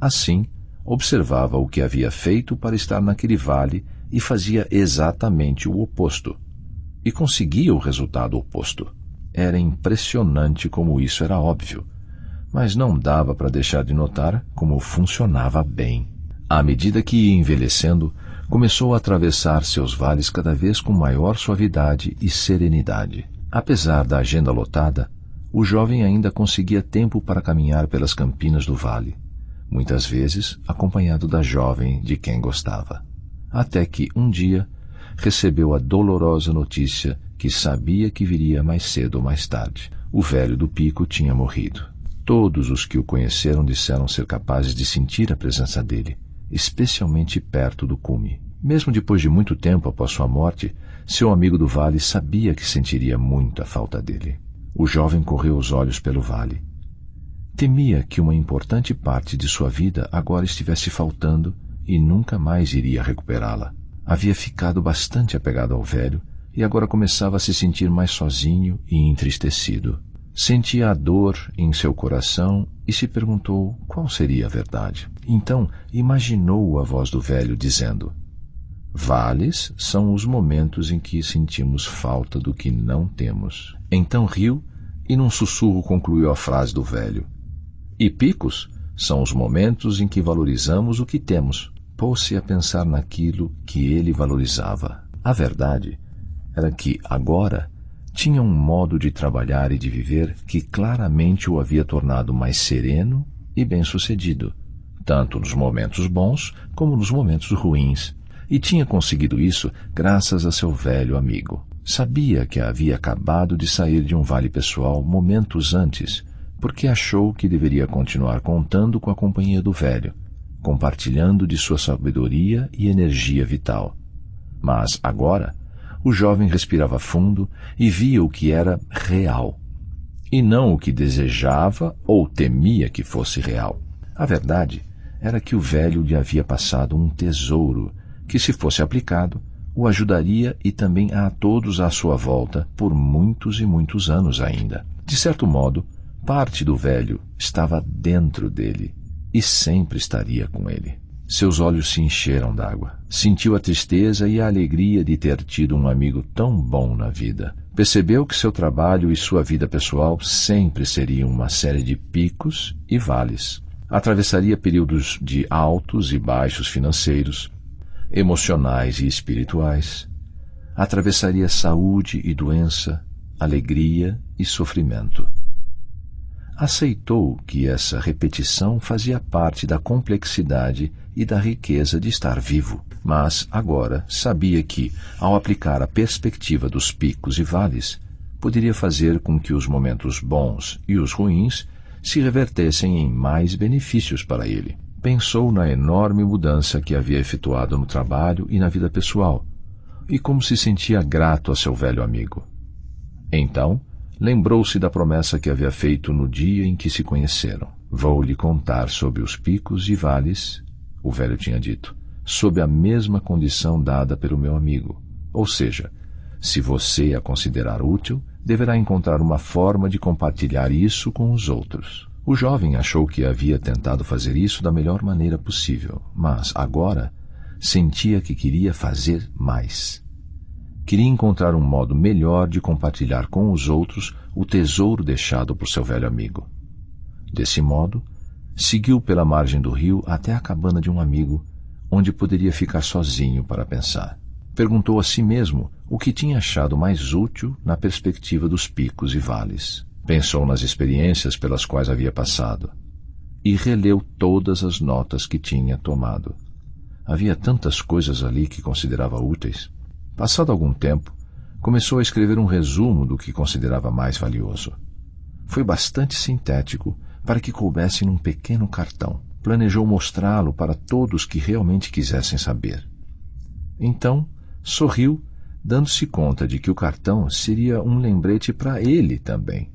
Assim, observava o que havia feito para estar naquele vale e fazia exatamente o oposto. E conseguia o resultado oposto. Era impressionante como isso era óbvio, mas não dava para deixar de notar como funcionava bem. À medida que ia envelhecendo, começou a atravessar seus vales cada vez com maior suavidade e serenidade. Apesar da agenda lotada, o jovem ainda conseguia tempo para caminhar pelas campinas do vale, muitas vezes acompanhado da jovem de quem gostava. Até que, um dia, recebeu a dolorosa notícia que sabia que viria mais cedo ou mais tarde. O velho do pico tinha morrido. Todos os que o conheceram disseram ser capazes de sentir a presença dele, especialmente perto do cume. Mesmo depois de muito tempo após sua morte, seu amigo do vale sabia que sentiria muito a falta dele. O jovem correu os olhos pelo vale. Temia que uma importante parte de sua vida agora estivesse faltando e nunca mais iria recuperá-la. Havia ficado bastante apegado ao velho e agora começava a se sentir mais sozinho e entristecido. Sentia a dor em seu coração e se perguntou qual seria a verdade. Então imaginou a voz do velho dizendo: "Vales são os momentos em que sentimos falta do que não temos." Então riu e num sussurro concluiu a frase do velho: "E picos são os momentos em que valorizamos o que temos." Pôs-se a pensar naquilo que ele valorizava. A verdade era que agora tinha um modo de trabalhar e de viver que claramente o havia tornado mais sereno e bem-sucedido, tanto nos momentos bons como nos momentos ruins, e tinha conseguido isso graças a seu velho amigo. Sabia que havia acabado de sair de um vale pessoal momentos antes, porque achou que deveria continuar contando com a companhia do velho, compartilhando de sua sabedoria e energia vital. Mas agora, o jovem respirava fundo e via o que era real, e não o que desejava ou temia que fosse real. A verdade era que o velho lhe havia passado um tesouro que, se fosse aplicado, o ajudaria e também a todos à sua volta por muitos e muitos anos ainda. De certo modo, parte do velho estava dentro dele e sempre estaria com ele. Seus olhos se encheram d'água. Sentiu a tristeza e a alegria de ter tido um amigo tão bom na vida. Percebeu que seu trabalho e sua vida pessoal sempre seriam uma série de picos e vales. Atravessaria períodos de altos e baixos financeiros, emocionais e espirituais. Atravessaria saúde e doença, alegria e sofrimento. Aceitou que essa repetição fazia parte da complexidade e da riqueza de estar vivo, mas agora sabia que, ao aplicar a perspectiva dos picos e vales, poderia fazer com que os momentos bons e os ruins se revertessem em mais benefícios para ele. Pensou na enorme mudança que havia efetuado no trabalho e na vida pessoal, e como se sentia grato a seu velho amigo. Então, lembrou-se da promessa que havia feito no dia em que se conheceram. "Vou lhe contar sobre os picos e vales", o velho tinha dito, "sob a mesma condição dada pelo meu amigo. Ou seja, se você a considerar útil, deverá encontrar uma forma de compartilhar isso com os outros." O jovem achou que havia tentado fazer isso da melhor maneira possível, mas agora sentia que queria fazer mais. Queria encontrar um modo melhor de compartilhar com os outros o tesouro deixado por seu velho amigo. Desse modo, seguiu pela margem do rio até a cabana de um amigo, onde poderia ficar sozinho para pensar. Perguntou a si mesmo o que tinha achado mais útil na perspectiva dos picos e vales. Pensou nas experiências pelas quais havia passado e releu todas as notas que tinha tomado. Havia tantas coisas ali que considerava úteis. Passado algum tempo, começou a escrever um resumo do que considerava mais valioso. Foi bastante sintético para que coubesse num pequeno cartão. Planejou mostrá-lo para todos que realmente quisessem saber. Então, sorriu, dando-se conta de que o cartão seria um lembrete para ele também.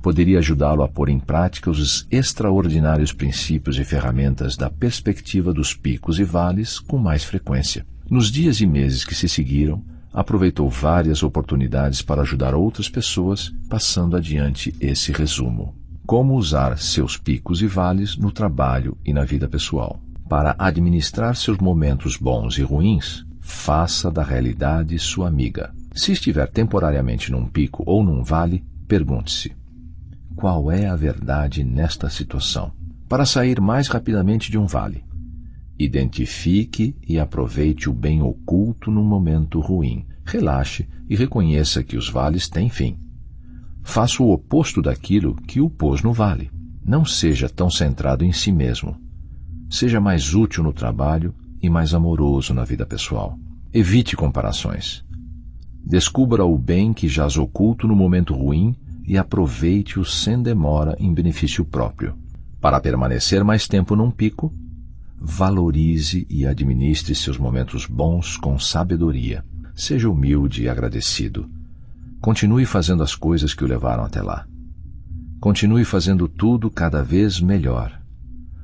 Poderia ajudá-lo a pôr em prática os extraordinários princípios e ferramentas da perspectiva dos picos e vales com mais frequência. Nos dias e meses que se seguiram, aproveitou várias oportunidades para ajudar outras pessoas, passando adiante esse resumo. Como usar seus picos e vales no trabalho e na vida pessoal. Para administrar seus momentos bons e ruins, faça da realidade sua amiga. Se estiver temporariamente num pico ou num vale, pergunte-se: qual é a verdade nesta situação? Para sair mais rapidamente de um vale, identifique e aproveite o bem oculto num momento ruim. Relaxe e reconheça que os vales têm fim. Faça o oposto daquilo que o pôs no vale. Não seja tão centrado em si mesmo. Seja mais útil no trabalho e mais amoroso na vida pessoal. Evite comparações. Descubra o bem que jaz oculto no momento ruim e aproveite-o sem demora em benefício próprio. Para permanecer mais tempo num pico, valorize e administre seus momentos bons com sabedoria. Seja humilde e agradecido. Continue fazendo as coisas que o levaram até lá. Continue fazendo tudo cada vez melhor.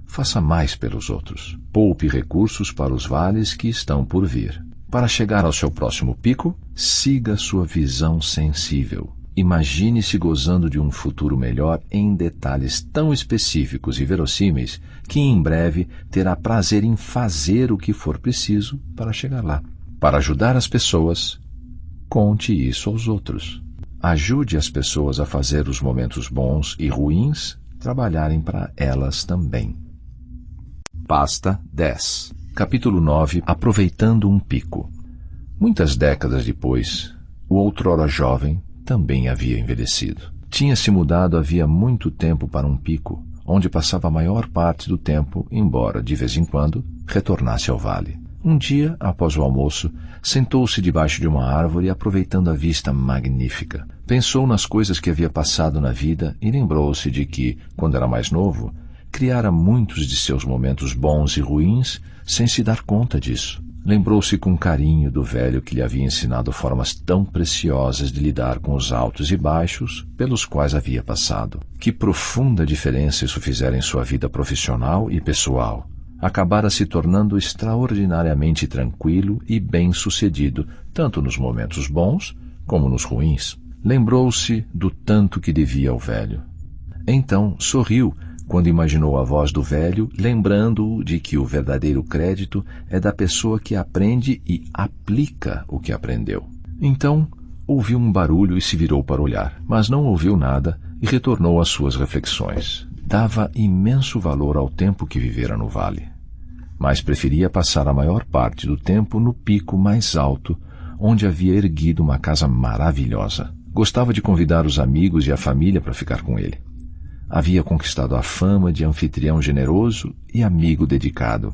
Faça mais pelos outros. Poupe recursos para os vales que estão por vir. Para chegar ao seu próximo pico, siga sua visão sensível. Imagine-se gozando de um futuro melhor em detalhes tão específicos e verossímeis que em breve terá prazer em fazer o que for preciso para chegar lá. Para ajudar as pessoas, conte isso aos outros. Ajude as pessoas a fazer os momentos bons e ruins trabalharem para elas também. Pasta 10. Capítulo 9. Aproveitando um pico. Muitas décadas depois, o outrora jovem também havia envelhecido. Tinha se mudado havia muito tempo para um pico, onde passava a maior parte do tempo, embora, de vez em quando, retornasse ao vale. Um dia, após o almoço, sentou-se debaixo de uma árvore, aproveitando a vista magnífica. Pensou nas coisas que havia passado na vida e lembrou-se de que, quando era mais novo, criara muitos de seus momentos bons e ruins sem se dar conta disso. Lembrou-se com carinho do velho que lhe havia ensinado formas tão preciosas de lidar com os altos e baixos pelos quais havia passado. Que profunda diferença isso fizera em sua vida profissional e pessoal. Acabara se tornando extraordinariamente tranquilo e bem-sucedido, tanto nos momentos bons como nos ruins. Lembrou-se do tanto que devia ao velho. Então sorriu quando imaginou a voz do velho, lembrando-o de que o verdadeiro crédito é da pessoa que aprende e aplica o que aprendeu. Então, ouviu um barulho e se virou para olhar, mas não ouviu nada e retornou às suas reflexões. Dava imenso valor ao tempo que vivera no vale, mas preferia passar a maior parte do tempo no pico mais alto, onde havia erguido uma casa maravilhosa. Gostava de convidar os amigos e a família para ficar com ele. Havia conquistado a fama de anfitrião generoso e amigo dedicado.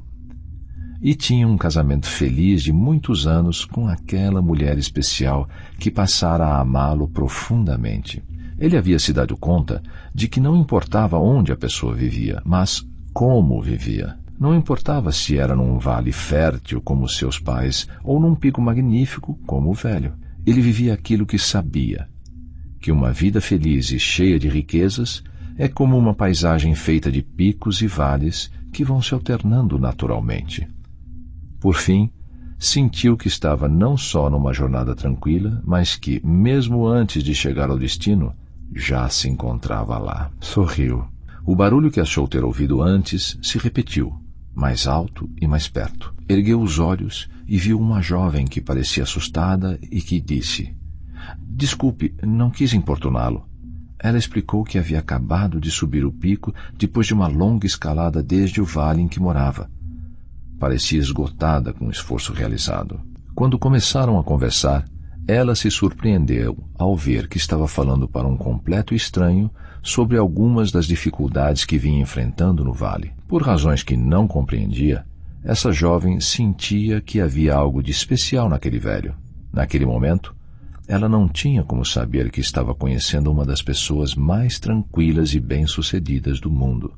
E tinha um casamento feliz de muitos anos com aquela mulher especial que passara a amá-lo profundamente. Ele havia se dado conta de que não importava onde a pessoa vivia, mas como vivia. Não importava se era num vale fértil como seus pais ou num pico magnífico como o velho. Ele vivia aquilo que sabia, que uma vida feliz e cheia de riquezas é como uma paisagem feita de picos e vales que vão se alternando naturalmente. Por fim, sentiu que estava não só numa jornada tranquila, mas que, mesmo antes de chegar ao destino, já se encontrava lá. Sorriu. O barulho que achou ter ouvido antes se repetiu, mais alto e mais perto. Ergueu os olhos e viu uma jovem que parecia assustada e que disse: "Desculpe, não quis importuná-lo." Ela explicou que havia acabado de subir o pico depois de uma longa escalada desde o vale em que morava. Parecia esgotada com o esforço realizado. Quando começaram a conversar, ela se surpreendeu ao ver que estava falando para um completo estranho sobre algumas das dificuldades que vinha enfrentando no vale. Por razões que não compreendia, essa jovem sentia que havia algo de especial naquele velho. Naquele momento, ela não tinha como saber que estava conhecendo uma das pessoas mais tranquilas e bem-sucedidas do mundo.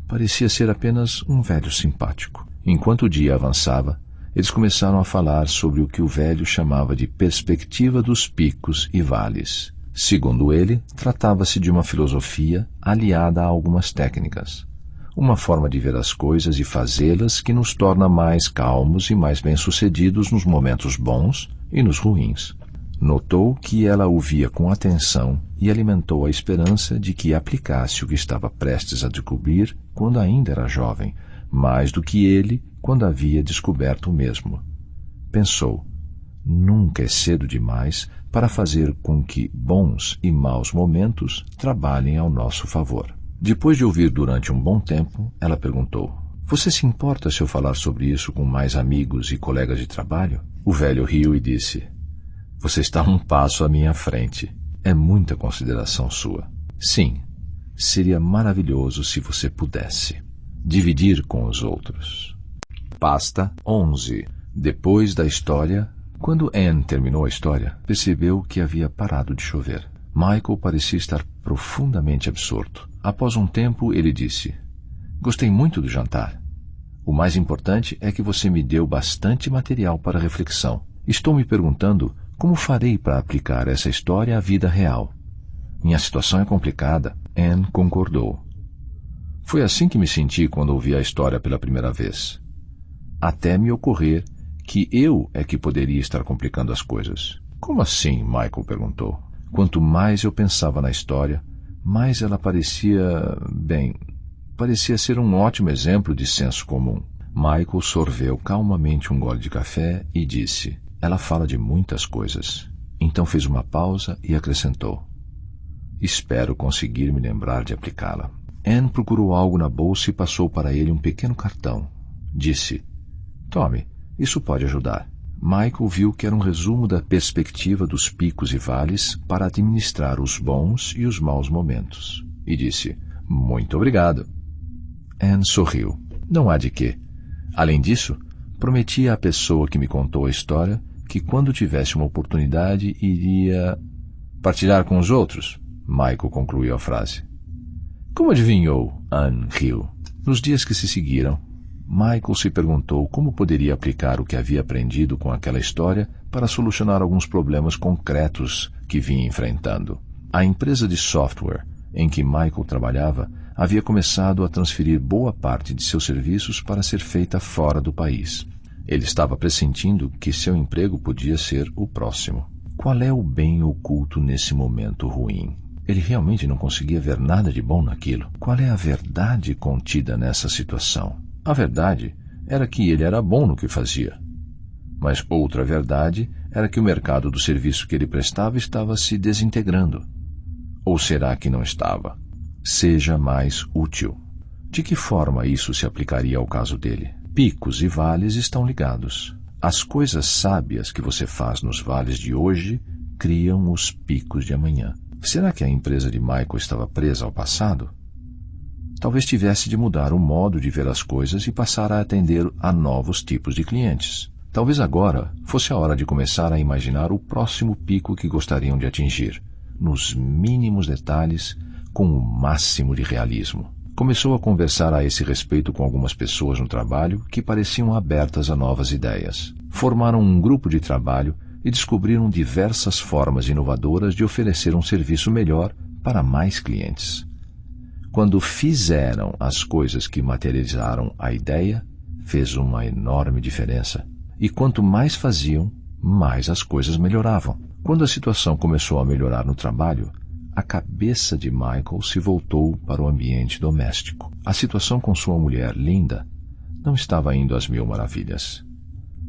Parecia ser apenas um velho simpático. Enquanto o dia avançava, eles começaram a falar sobre o que o velho chamava de perspectiva dos picos e vales. Segundo ele, tratava-se de uma filosofia aliada a algumas técnicas. uma forma de ver as coisas e fazê-las que nos torna mais calmos e mais bem-sucedidos nos momentos bons e nos ruins. Notou que ela o via com atenção e alimentou a esperança de que aplicasse o que estava prestes a descobrir quando ainda era jovem, mais do que ele quando havia descoberto o mesmo. Pensou: nunca é cedo demais para fazer com que bons e maus momentos trabalhem ao nosso favor. Depois de ouvir durante um bom tempo, ela perguntou: você se importa se eu falar sobre isso com mais amigos e colegas de trabalho? O velho riu e disse: você está um passo à minha frente. É muita consideração sua. Sim, seria maravilhoso se você pudesse dividir com os outros. Pasta 11. Depois da história, quando Anne terminou a história, percebeu que havia parado de chover. Michael parecia estar profundamente absorto. Após um tempo, ele disse: gostei muito do jantar. O mais importante é que você me deu bastante material para reflexão. Estou me perguntando como farei para aplicar essa história à vida real. Minha situação é complicada. Anne concordou. Foi assim que me senti quando ouvi a história pela primeira vez. Até me ocorrer que eu é que poderia estar complicando as coisas. Como assim? Michael perguntou. Quanto mais eu pensava na história, mais ela parecia ser um ótimo exemplo de senso comum. Michael sorveu calmamente um gole de café e disse: ela fala de muitas coisas. Então fez uma pausa e acrescentou: espero conseguir me lembrar de aplicá-la. Anne procurou algo na bolsa e passou para ele um pequeno cartão. Disse: tome, isso pode ajudar. Michael viu que era um resumo da perspectiva dos picos e vales para administrar os bons e os maus momentos. E disse: muito obrigado. Anne sorriu. Não há de quê. Além disso, prometi à pessoa que me contou a história que quando tivesse uma oportunidade iria partilhar com os outros. Michael concluiu a frase. Como adivinhou? Anne riu. Nos dias que se seguiram, Michael se perguntou como poderia aplicar o que havia aprendido com aquela história para solucionar alguns problemas concretos que vinha enfrentando. A empresa de software em que Michael trabalhava havia começado a transferir boa parte de seus serviços para ser feita fora do país. Ele estava pressentindo que seu emprego podia ser o próximo. Qual é o bem oculto nesse momento ruim? Ele realmente não conseguia ver nada de bom naquilo. Qual é a verdade contida nessa situação? A verdade era que ele era bom no que fazia. Mas outra verdade era que o mercado do serviço que ele prestava estava se desintegrando. Ou será que não estava? Seja mais útil. De que forma isso se aplicaria ao caso dele? Picos e vales estão ligados. As coisas sábias que você faz nos vales de hoje criam os picos de amanhã. Será que a empresa de Michael estava presa ao passado? Talvez tivesse de mudar o modo de ver as coisas e passar a atender a novos tipos de clientes. Talvez agora fosse a hora de começar a imaginar o próximo pico que gostariam de atingir, nos mínimos detalhes, com o máximo de realismo. Começou a conversar a esse respeito com algumas pessoas no trabalho que pareciam abertas a novas ideias. Formaram um grupo de trabalho e descobriram diversas formas inovadoras de oferecer um serviço melhor para mais clientes. Quando fizeram as coisas que materializaram a ideia, fez uma enorme diferença. E quanto mais faziam, mais as coisas melhoravam. Quando a situação começou a melhorar no trabalho, a cabeça de Michael se voltou para o ambiente doméstico. A situação com sua mulher, Linda, não estava indo às mil maravilhas.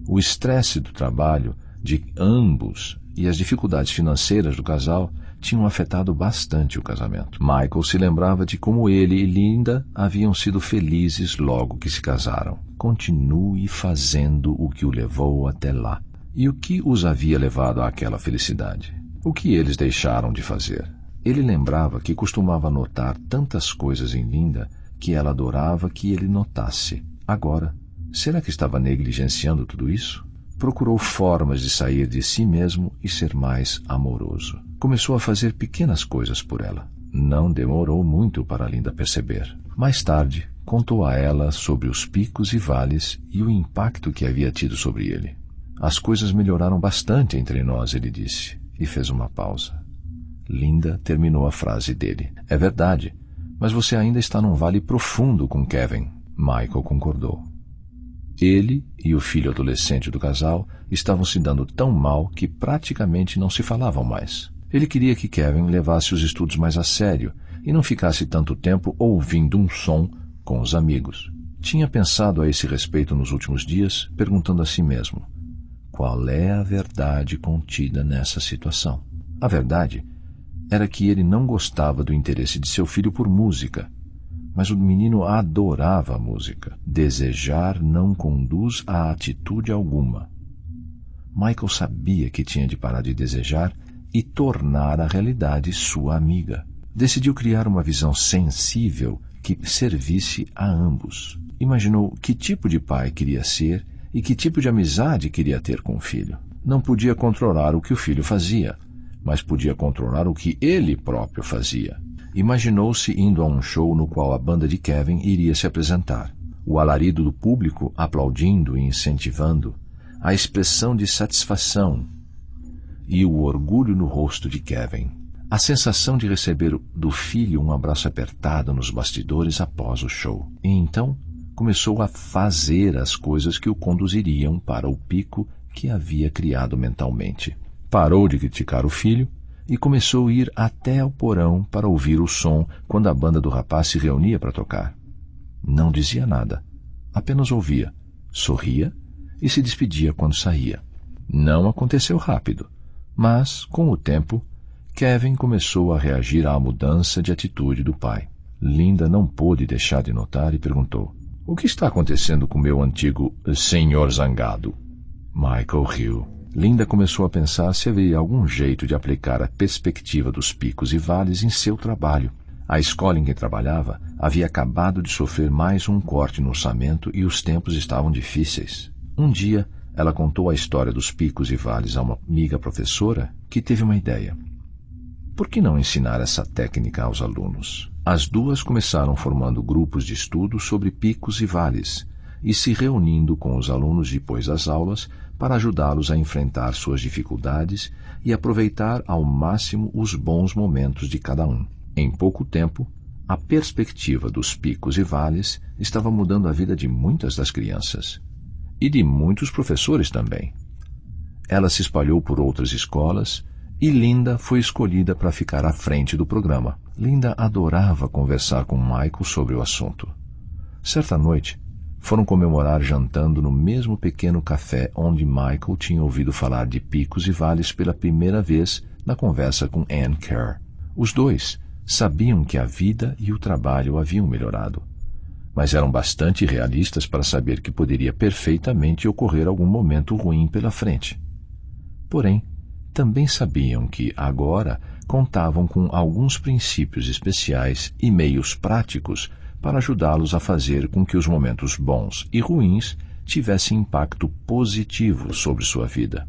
O estresse do trabalho de ambos e as dificuldades financeiras do casal tinham afetado bastante o casamento. Michael se lembrava de como ele e Linda haviam sido felizes logo que se casaram. Continue fazendo o que o levou até lá. E o que os havia levado àquela felicidade? O que eles deixaram de fazer? Ele lembrava que costumava notar tantas coisas em Linda que ela adorava que ele notasse. Agora, será que estava negligenciando tudo isso? Procurou formas de sair de si mesmo e ser mais amoroso. Começou a fazer pequenas coisas por ela. Não demorou muito para Linda perceber. Mais tarde, contou a ela sobre os picos e vales e o impacto que havia tido sobre ele. As coisas melhoraram bastante entre nós, ele disse, e fez uma pausa. Linda terminou a frase dele. É verdade, Mas você ainda está num vale profundo com Kevin. Michael concordou. Ele e o filho adolescente do casal estavam se dando tão mal que praticamente não se falavam mais. Ele queria que Kevin levasse os estudos mais a sério e não ficasse tanto tempo ouvindo um som com os amigos. Tinha pensado a esse respeito nos últimos dias, perguntando a si mesmo: qual é a verdade contida nessa situação? A verdade era que ele não gostava do interesse de seu filho por música, mas o menino adorava a música. Desejar não conduz a atitude alguma. Michael sabia que tinha de parar de desejar e tornar a realidade sua amiga. Decidiu criar uma visão sensível que servisse a ambos. Imaginou que tipo de pai queria ser e que tipo de amizade queria ter com o filho. Não podia controlar o que o filho fazia, mas podia controlar o que ele próprio fazia. Imaginou-se indo a um show no qual a banda de Kevin iria se apresentar. O alarido do público aplaudindo e incentivando, a expressão de satisfação e o orgulho no rosto de Kevin. A sensação de receber do filho um abraço apertado nos bastidores após o show. E então começou a fazer as coisas que o conduziriam para o pico que havia criado mentalmente. Parou de criticar o filho e começou a ir até ao porão para ouvir o som quando a banda do rapaz se reunia para tocar. Não dizia nada, apenas ouvia, sorria e se despedia quando saía. Não aconteceu rápido, mas, com o tempo, Kevin começou a reagir à mudança de atitude do pai. Linda não pôde deixar de notar e perguntou: o que está acontecendo com meu antigo senhor zangado? Michael riu. Linda começou a pensar se havia algum jeito de aplicar a perspectiva dos picos e vales em seu trabalho. A escola em que trabalhava havia acabado de sofrer mais um corte no orçamento e os tempos estavam difíceis. Um dia, ela contou a história dos picos e vales a uma amiga professora que teve uma ideia. Por que não ensinar essa técnica aos alunos? As duas começaram formando grupos de estudo sobre picos e vales e se reunindo com os alunos depois das aulas para ajudá-los a enfrentar suas dificuldades e aproveitar ao máximo os bons momentos de cada um. Em pouco tempo, a perspectiva dos picos e vales estava mudando a vida de muitas das crianças e de muitos professores também. Ela se espalhou por outras escolas e Linda foi escolhida para ficar à frente do programa. Linda adorava conversar com Michael sobre o assunto. Certa noite, foram comemorar jantando no mesmo pequeno café onde Michael tinha ouvido falar de picos e vales pela primeira vez na conversa com Ann Kerr. Os dois sabiam que a vida e o trabalho haviam melhorado, mas eram bastante realistas para saber que poderia perfeitamente ocorrer algum momento ruim pela frente. Porém, também sabiam que, agora, contavam com alguns princípios especiais e meios práticos para ajudá-los a fazer com que os momentos bons e ruins tivessem impacto positivo sobre sua vida.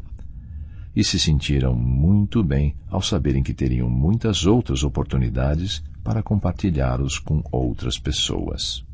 E se sentiram muito bem ao saberem que teriam muitas outras oportunidades para compartilhá-los com outras pessoas.